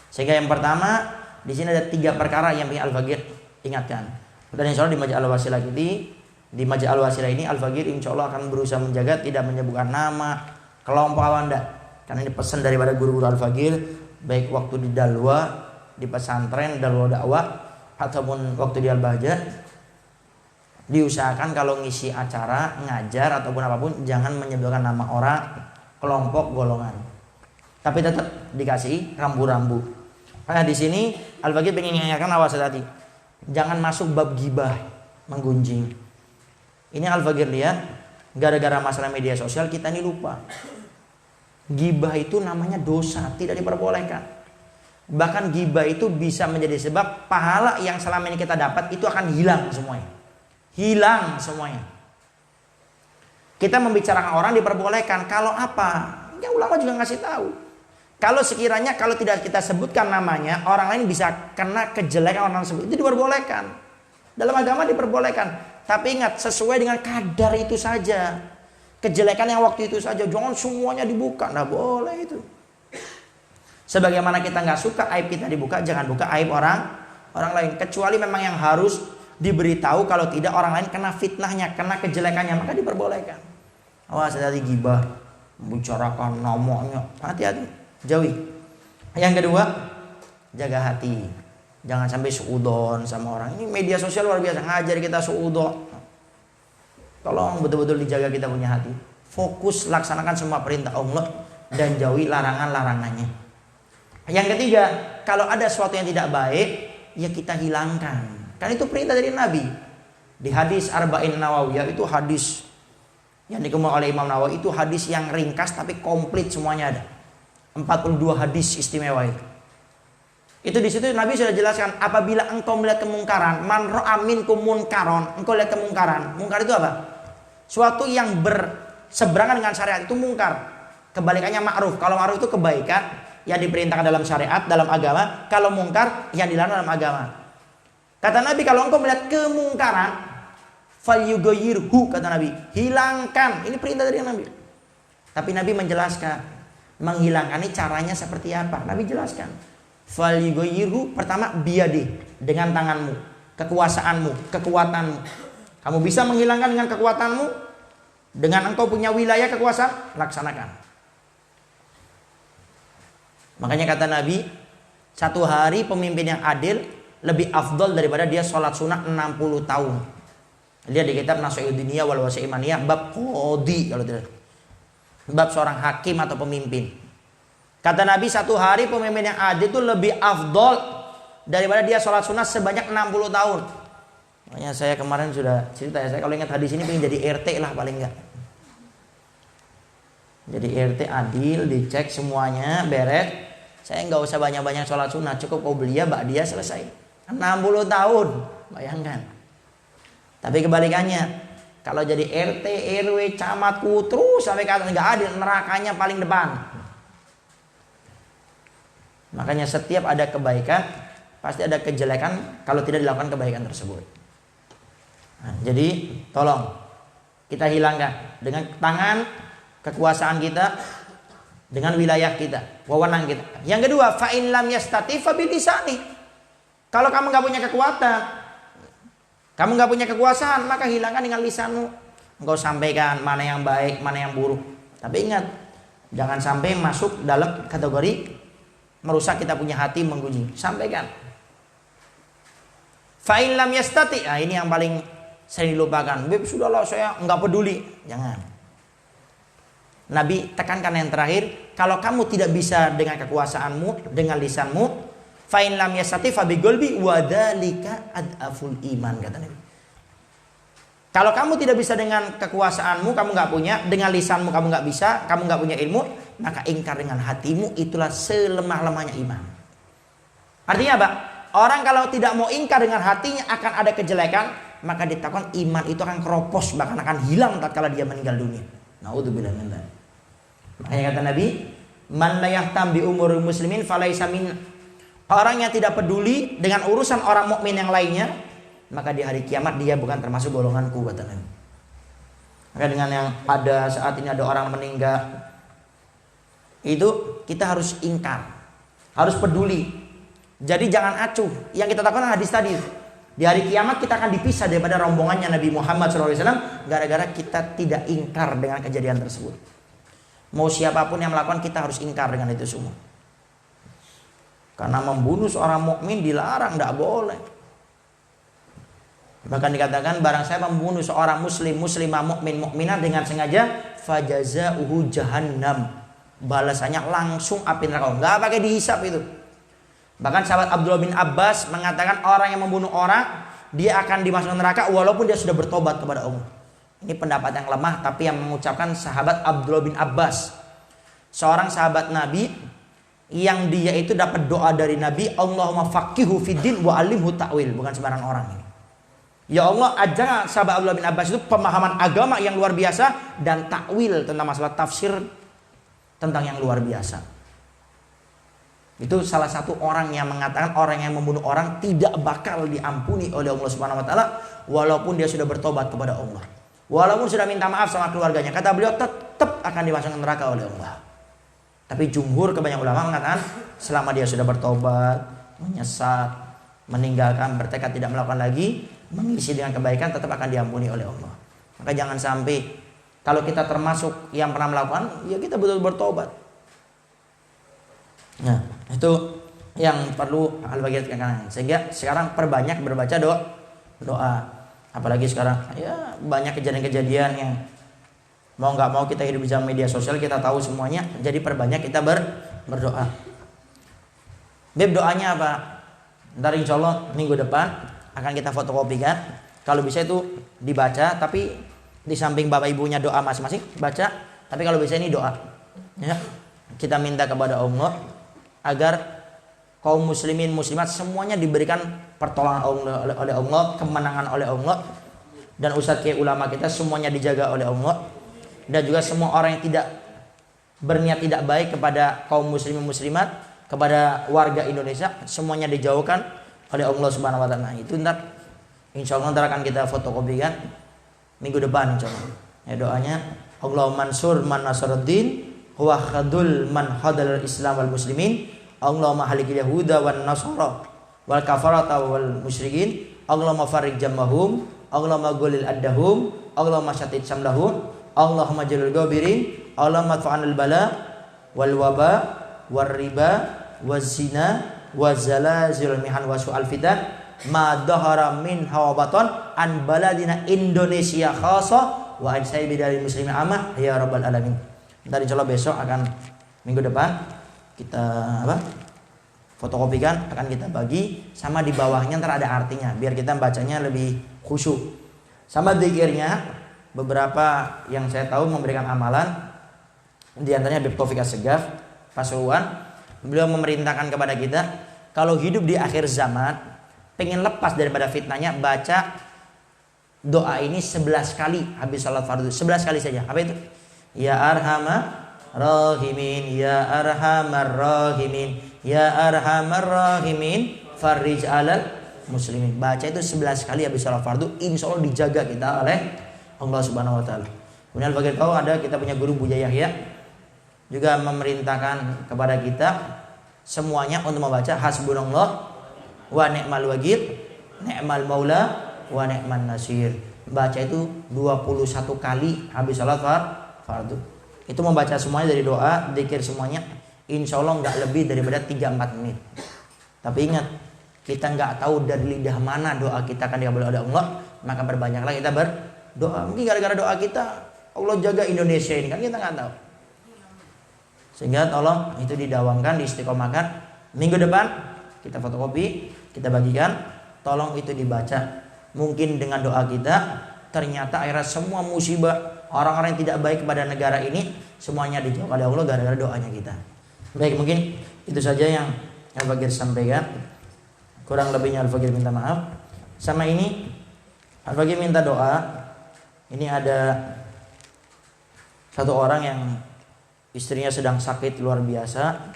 Sehingga yang pertama, di sini ada 3 perkara yang ingin Al-Faqir ingatkan. Dan insya Allah di Majelis Al-Wasilah di Majelis Al-Wasilah ini Al-Faqir insya Allah akan berusaha menjaga tidak menyebutkan nama, kelompok Anda. Karena ini pesan daripada guru-guru Al-Faqir, baik waktu di Dalwa, di pesantren, Dalwa dakwah, ataupun waktu di Al-Bahjah, diusahakan kalau ngisi acara, ngajar ataupun apapun, jangan menyebutkan nama orang, kelompok, golongan. Tapi tetap dikasih rambu-rambu. Nah di sini Al-Faqir ingin mengingatkan awas hati, jangan masuk bab gibah, menggunjing. Ini Al-Faqir lihat, gara-gara masalah media sosial kita ini lupa. Gibah itu namanya dosa, tidak diperbolehkan. Bahkan gibah itu bisa menjadi sebab pahala yang selama ini kita dapat itu akan hilang semuanya. Hilang semuanya. Kita membicarakan orang diperbolehkan. Kalau apa? Ya ulama juga ngasih tahu. Kalau sekiranya kalau tidak kita sebutkan namanya, orang lain bisa kena kejelekan orang tersebut. Itu diperbolehkan. Dalam agama diperbolehkan. Tapi ingat, sesuai dengan kadar itu saja. Kejelekan yang waktu itu saja, jangan semuanya dibuka, nggak boleh itu. Sebagaimana kita nggak suka aib kita dibuka, jangan buka aib orang lain. Kecuali memang yang harus diberitahu, kalau tidak orang lain kena fitnahnya, kena kejelekannya, maka diperbolehkan. Awas hati gibah, membicarakan namanya, hati-hati, jauhi. Yang kedua, jaga hati, jangan sampai suudon sama orang. Ini media sosial luar biasa, ngajar kita suudon. Tolong betul-betul dijaga kita punya hati. Fokus laksanakan semua perintah Allah dan jauhi larangan-larangannya. Yang ketiga, kalau ada sesuatu yang tidak baik, ya kita hilangkan. Kan itu perintah dari Nabi. Di hadis Arba'in Nawawiyah itu hadis yang dikemukakan oleh Imam Nawawi, itu hadis yang ringkas tapi komplit semuanya ada. 42 hadis istimewa itu. Itu di situ Nabi sudah jelaskan, apabila engkau melihat kemungkaran, man ra'a minkum munkaron, engkau lihat kemungkaran. Mungkar itu apa? Suatu yang berseberangan dengan syariat itu mungkar. Kebalikannya ma'ruf. Kalau ma'ruf itu kebaikan yang diperintahkan dalam syariat, dalam agama. Kalau mungkar yang dilarang dalam agama. Kata Nabi, kalau engkau melihat kemungkaran, falyughayyirhu, kata Nabi, hilangkan. Ini perintah dari Nabi. Tapi Nabi menjelaskan, menghilangkan ini caranya seperti apa? Nabi jelaskan. Falyughayyirhu, pertama biyadi, dengan tanganmu, kekuasaanmu, kekuatanmu. Kamu bisa menghilangkan dengan kekuatanmu, dengan engkau punya wilayah kekuasaan, laksanakan. Makanya kata Nabi, satu hari pemimpin yang adil lebih afdol daripada dia sholat sunnah 60 tahun. Lihat di kitab Nasihatul Diniyah wal Wasaimaniyah bab qadi, kalau tidak, bab seorang hakim atau pemimpin. Kata Nabi, satu hari pemimpin yang adil itu lebih afdol daripada dia sholat sunnah sebanyak 60 tahun. Makanya saya kemarin sudah cerita ya, saya kalau ingat hadis ini pengen jadi RT lah paling enggak. Jadi RT adil, dicek semuanya beres. Saya nggak usah banyak-banyak sholat sunnah, cukup qobliyah, ba'diyah, selesai. 60 tahun, bayangkan. Tapi kebalikannya, kalau jadi RT, RW, camatku terus sampai ke atas, nggak adil, nerakanya paling depan. Makanya setiap ada kebaikan pasti ada kejelekan kalau tidak dilakukan kebaikan tersebut. Nah, jadi tolong kita hilangkan dengan tangan kekuasaan kita, dengan wilayah kita, wewenang kita. Yang kedua, fa in lam yastati fa bilisani. Kalau kamu nggak punya kekuatan, kamu nggak punya kekuasaan, maka hilangkan dengan lisanmu. Engkau sampaikan mana yang baik, mana yang buruk. Tapi ingat, jangan sampai masuk dalam kategori merusak kita punya hati, menggunjing. Sampaikan. Fa in lam yastati. Nah, ini yang paling sering dilupakan. Beb, sudahlah, saya nggak peduli. Jangan. Nabi tekankan yang terakhir, kalau kamu tidak bisa dengan kekuasaanmu, dengan lisanmu, fa in lam yastati fa bi qalbi wa dzalika adaful iman, kata Nabi. Kalau kamu tidak bisa dengan kekuasaanmu, kamu nggak punya, dengan lisanmu kamu nggak bisa, kamu nggak punya ilmu, maka ingkar dengan hatimu, itulah selemah-lemahnya iman. Artinya apa? Orang kalau tidak mau ingkar dengan hatinya akan ada kejelekan, maka dikatakan iman itu akan keropos, bahkan akan hilang tatkala dia meninggal dunia. Naudzubillah min dzalik. Makanya kata Nabi, man la yahtam bi umuril muslimin falaisa min. Orang yang tidak peduli dengan urusan orang mukmin yang lainnya, maka di hari kiamat dia bukan termasuk golonganku, kata Nabi. Maka dengan yang pada saat ini ada orang meninggal, itu kita harus ingkar, harus peduli. Jadi jangan acuh. Yang kita takutkan hadis tadi, di hari kiamat kita akan dipisah daripada rombongannya Nabi Muhammad SAW gara-gara kita tidak ingkar dengan kejadian tersebut. Mau siapapun yang melakukan, kita harus ingkar dengan itu semua. Karena membunuh seorang mukmin dilarang, tidak boleh. Bahkan dikatakan barang saya membunuh seorang muslim, muslimah, mukmin, mukminah dengan sengaja, fajazauhu jahannam. Balasannya langsung api neraka. Enggak pakai dihisap itu. Bahkan sahabat Abdullah bin Abbas mengatakan orang yang membunuh orang, dia akan dimasukkan neraka walaupun dia sudah bertobat kepada Allah. Ini pendapat yang lemah, tapi yang mengucapkan sahabat Abdullah bin Abbas, seorang sahabat Nabi yang dia itu dapat doa dari Nabi, Allahumma faqihu fiddin wa alimhu ta'wil. Bukan sembarang orang ini. Ya Allah, ajar sahabat Abdullah bin Abbas itu pemahaman agama yang luar biasa dan takwil tentang masalah tafsir tentang yang luar biasa. Itu salah satu orang yang mengatakan orang yang membunuh orang tidak bakal diampuni oleh Allah Subhanahu wa taala walaupun dia sudah bertobat kepada Allah. Walaupun sudah minta maaf sama keluarganya, kata beliau tetap akan dimasukkan neraka oleh Allah. Tapi jumhur kebanyakan ulama mengatakan selama dia sudah bertobat, menyesat, meninggalkan, bertekad tidak melakukan lagi, mengisi dengan kebaikan, tetap akan diampuni oleh Allah. Maka jangan sampai kalau kita termasuk yang pernah melakukan, ya kita betul bertobat. Nah, itu yang perlu al-bagiat kanan. Sehingga sekarang perbanyak berbaca doa. Apalagi sekarang ya banyak kejadian-kejadian yang mau nggak mau kita hidup di zaman media sosial, kita tahu semuanya. Jadi perbanyak kita berdoa. Beb, doanya apa? Ntar insya Allah minggu depan akan kita fotokopikan. Kalau bisa itu dibaca, tapi di samping bapak ibunya doa masing-masing baca. Tapi kalau bisa ini doa, ya kita minta kepada Allah agar kaum muslimin muslimat semuanya diberikan pertolongan oleh Allah, kemenangan oleh Allah, dan ustadz kiai ulama kita semuanya dijaga oleh Allah, dan juga semua orang yang tidak berniat tidak baik kepada kaum muslimin muslimat, kepada warga Indonesia, semuanya dijauhkan oleh Allah Subhanahu wa taala. Itu ntar insyaallah akan kita fotokopikan minggu depan insyaallah. Ya doanya, Allahumma mansur man nasruddin wa khadul man hadal islam wal muslimin. Allahumma halikil yahuda wan nasara wal kafarata wal musyrikin. Allahumma farrij jammahum, Allahumma gulil addahum, Allahumma syatit samlahum, Allahumma jalul gabirin, Allahumma fa'anil bala wal waba wal riba waz zina waz zalazil mihan wa su'al fitan ma dhahara min hawabatan an baladina Indonesia khasa wa an sayyibi dari muslimin amah ya rabbal alamin. Ntar insyaallah besok akan minggu depan kita fotokopikan, akan kita bagi, sama di bawahnya ntar ada artinya biar kita bacanya lebih khusyuk. Sama dzikirnya beberapa yang saya tahu memberikan amalan, di antaranya Habib Taufik Assegaf Pasuruan, beliau memerintahkan kepada kita kalau hidup di akhir zaman pengen lepas daripada fitnahnya, baca doa ini 11 kali habis salat fardu, 11 kali saja. Apa itu? Ya arhamar rahimin, ya arhamar rahimin, ya arhamar rahimin, farij alal muslimin. Baca itu 11 kali habis salat fardu, insya Allah dijaga kita oleh Allah Subhanahu wa taala. Kemudian bagi kau ada kita punya guru Buya Yahya. juga memerintahkan kepada kita semuanya untuk membaca hasbunallah wa ni'mal wakil, ni'mal maula wa ni'man nasir. Baca itu 21 kali habis salat fardu. Itu membaca semuanya dari doa, zikir semuanya. Insya Allah nggak lebih daripada 3-4 menit. Tapi ingat, kita nggak tahu dari lidah mana doa kita akan dikabul oleh Allah, maka berbanyaklah kita berdoa. Mungkin gara-gara doa kita Allah jaga Indonesia ini, kan kita nggak tahu. Sehingga tolong itu didawamkan, diistiqomahkan. Minggu depan kita fotokopi, kita bagikan. Tolong itu dibaca. Mungkin dengan doa kita ternyata akhirnya semua musibah orang-orang yang tidak baik kepada negara ini semuanya dijawab oleh Allah gara-gara doanya kita. Baik, mungkin itu saja yang Al-Fakir sampaikan. Kurang lebihnya Al-Fakir minta maaf. Sama ini Al-Fakir minta doa. Ini ada satu orang yang istrinya sedang sakit luar biasa,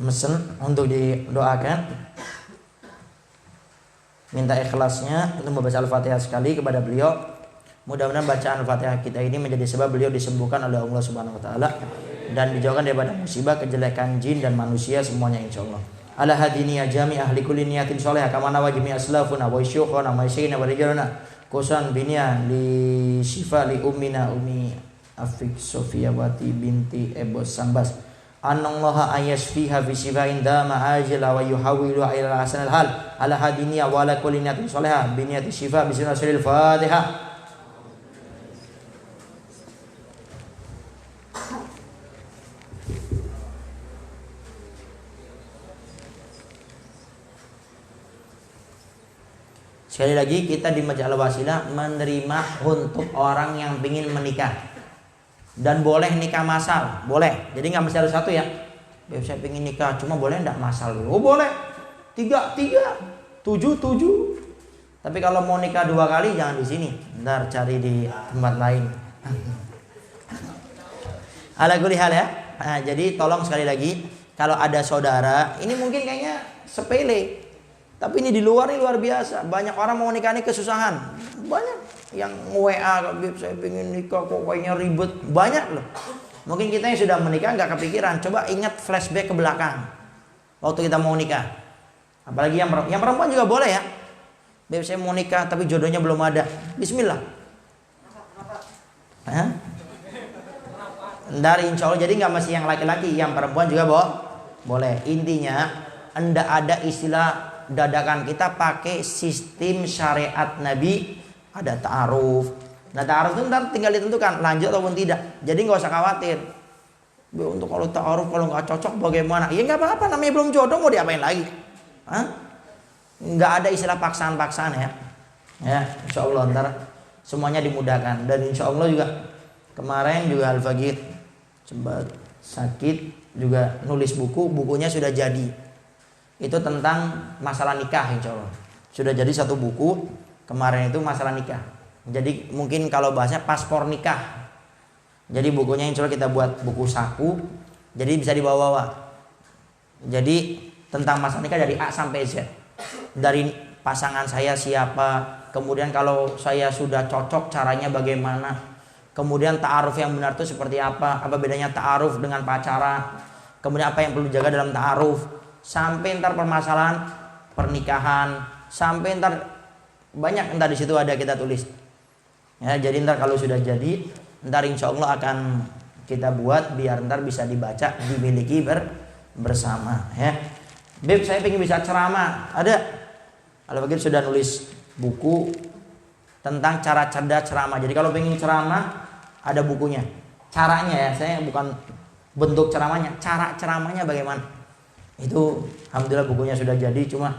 mesen untuk didoakan, minta ikhlasnya untuk membaca Al-Fatihah sekali kepada beliau. Mudah-mudahan bacaan Al-Fatihah kita ini menjadi sebab beliau disembuhkan oleh Allah Subhanahu wa taala dan dijauhkan daripada musibah, kejelekan jin dan manusia semuanya insyaallah. Ala hadini ya jami ahli kulli niyatin sholihah kama nawajimi aslafuna wa syukhana wa sayyidina wa rijaluna kusan binia li syifa li ummina ummi Afik Sofiyawati binti Ebo Sambas anallaha ayashfiha fi shifain dama ajila wa yuhawilu ila hasanil hal ala hadiniya wa ala kulli niyatin sholihah bi niyati syifa bismillahil Fatihah. Sekali lagi kita di Masjid Al-Wasilah menerima untuk orang yang ingin menikah. Dan boleh nikah masal, boleh. Jadi nggak mesti harus satu ya. Saya pengen nikah, cuma boleh enggak masal? Oh boleh. 3, 7. Tapi kalau mau nikah 2 kali jangan di sini. Ntar cari di tempat lain. Ala kulli hal ya. Nah, jadi tolong sekali lagi kalau ada saudara, ini mungkin kayaknya sepele. Tapi ini di luar ini luar biasa. Banyak orang mau nikah ini kesusahan. Banyak yang WA, saya pengen nikah kok kayaknya ribet. Banyak loh. Mungkin kita yang sudah menikah nggak kepikiran. Coba ingat flashback ke belakang waktu kita mau nikah. Apalagi yang perempuan juga boleh ya. Beb saya mau nikah tapi jodohnya belum ada. Bismillah. Dari insya Allah. Jadi nggak mesti yang laki-laki, yang perempuan juga boleh. Intinya enggak ada istilah dadakan, kita pakai sistem syariat Nabi. Ada ta'aruf. Nah ta'aruf itu ntar tinggal ditentukan lanjut ataupun tidak. Jadi nggak usah khawatir. Untuk kalau ta'aruf kalau nggak cocok bagaimana? Ya nggak apa-apa, namanya belum jodoh mau diapain lagi? Nggak ada istilah paksaan-paksaan ya. Ya insya Allah ntar semuanya dimudahkan. Dan insya Allah juga kemarin juga Al-Fakir sempat sakit juga nulis bukunya sudah jadi. Itu tentang masalah nikah insya Allah. Sudah jadi 1 buku kemarin itu masalah nikah. Jadi mungkin kalau bahasnya paspor nikah. Jadi bukunya insya Allah kita buat buku saku. Jadi bisa dibawa-bawa. Jadi tentang masalah nikah dari A sampai Z. Dari pasangan saya siapa. Kemudian kalau saya sudah cocok caranya bagaimana. Kemudian ta'aruf yang benar itu seperti apa. Apa bedanya ta'aruf dengan pacaran. Kemudian apa yang perlu dijaga dalam ta'aruf. Sampai ntar permasalahan pernikahan, sampai ntar banyak ntar di situ ada kita tulis. Ya, jadi ntar kalau sudah jadi, ntar insya Allah akan kita buat biar ntar bisa dibaca, dimiliki bersama. Ya, Beb saya pengen bisa ceramah, ada. Al-Fakir sudah nulis buku tentang cara cerdas ceramah. Jadi kalau pengen ceramah ada bukunya. Caranya ya, saya bukan bentuk ceramahnya, cara ceramahnya bagaimana. Itu alhamdulillah bukunya sudah jadi, cuma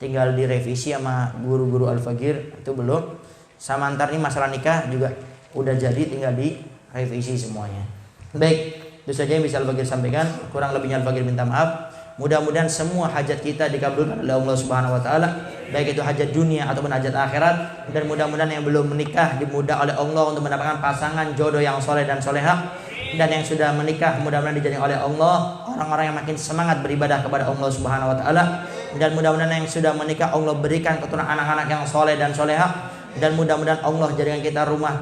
tinggal direvisi sama guru-guru Al-Fakir, itu belum. Sama ntar ini masalah nikah juga udah jadi, tinggal direvisi semuanya. Baik, itu saja yang bisa Al-Fakir sampaikan. Kurang lebihnya Al-Fakir minta maaf. Mudah-mudahan semua hajat kita dikabulkan oleh Allah Subhanahu wa taala, baik itu hajat dunia ataupun hajat akhirat. Dan mudah-mudahan yang belum menikah dimudah oleh Allah untuk mendapatkan pasangan jodoh yang soleh dan solehah. Dan yang sudah menikah mudah-mudahan dijadikan oleh Allah orang-orang yang makin semangat beribadah kepada Allah Subhanahu wa taala. Dan mudah-mudahan yang sudah menikah Allah berikan keturunan anak-anak yang soleh dan solehah. dan mudah-mudahan Allah jadikan kita rumah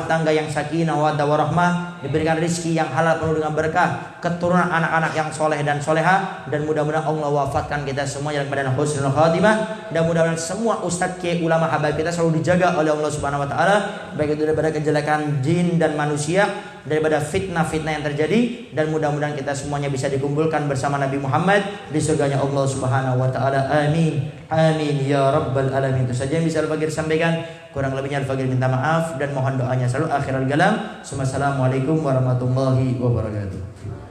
tangga yang sakinah wa warahmah, diberikan rezeki yang halal penuh dengan berkah, keturunan anak-anak yang soleh dan soleha, dan mudah-mudahan Allah wafatkan kita semua dalam keadaan husnul khatimah, dan mudah-mudahan semua ustadz kiai ulama habaib kita selalu dijaga oleh Allah Subhanahu wa taala, baik itu daripada kejelekan jin dan manusia, daripada fitnah-fitnah yang terjadi, dan mudah-mudahan kita semuanya bisa dikumpulkan bersama Nabi Muhammad di surganya Allah Subhanahu wa taala. Amin. Amin ya rabbal alamin. Itu saja yang bisa Al-Fakir sampaikan. Kurang lebihnya Al-Fakir minta maaf dan mohon doanya selalu. Akhiral kalam. Assalamualaikum warahmatullahi wabarakatuh.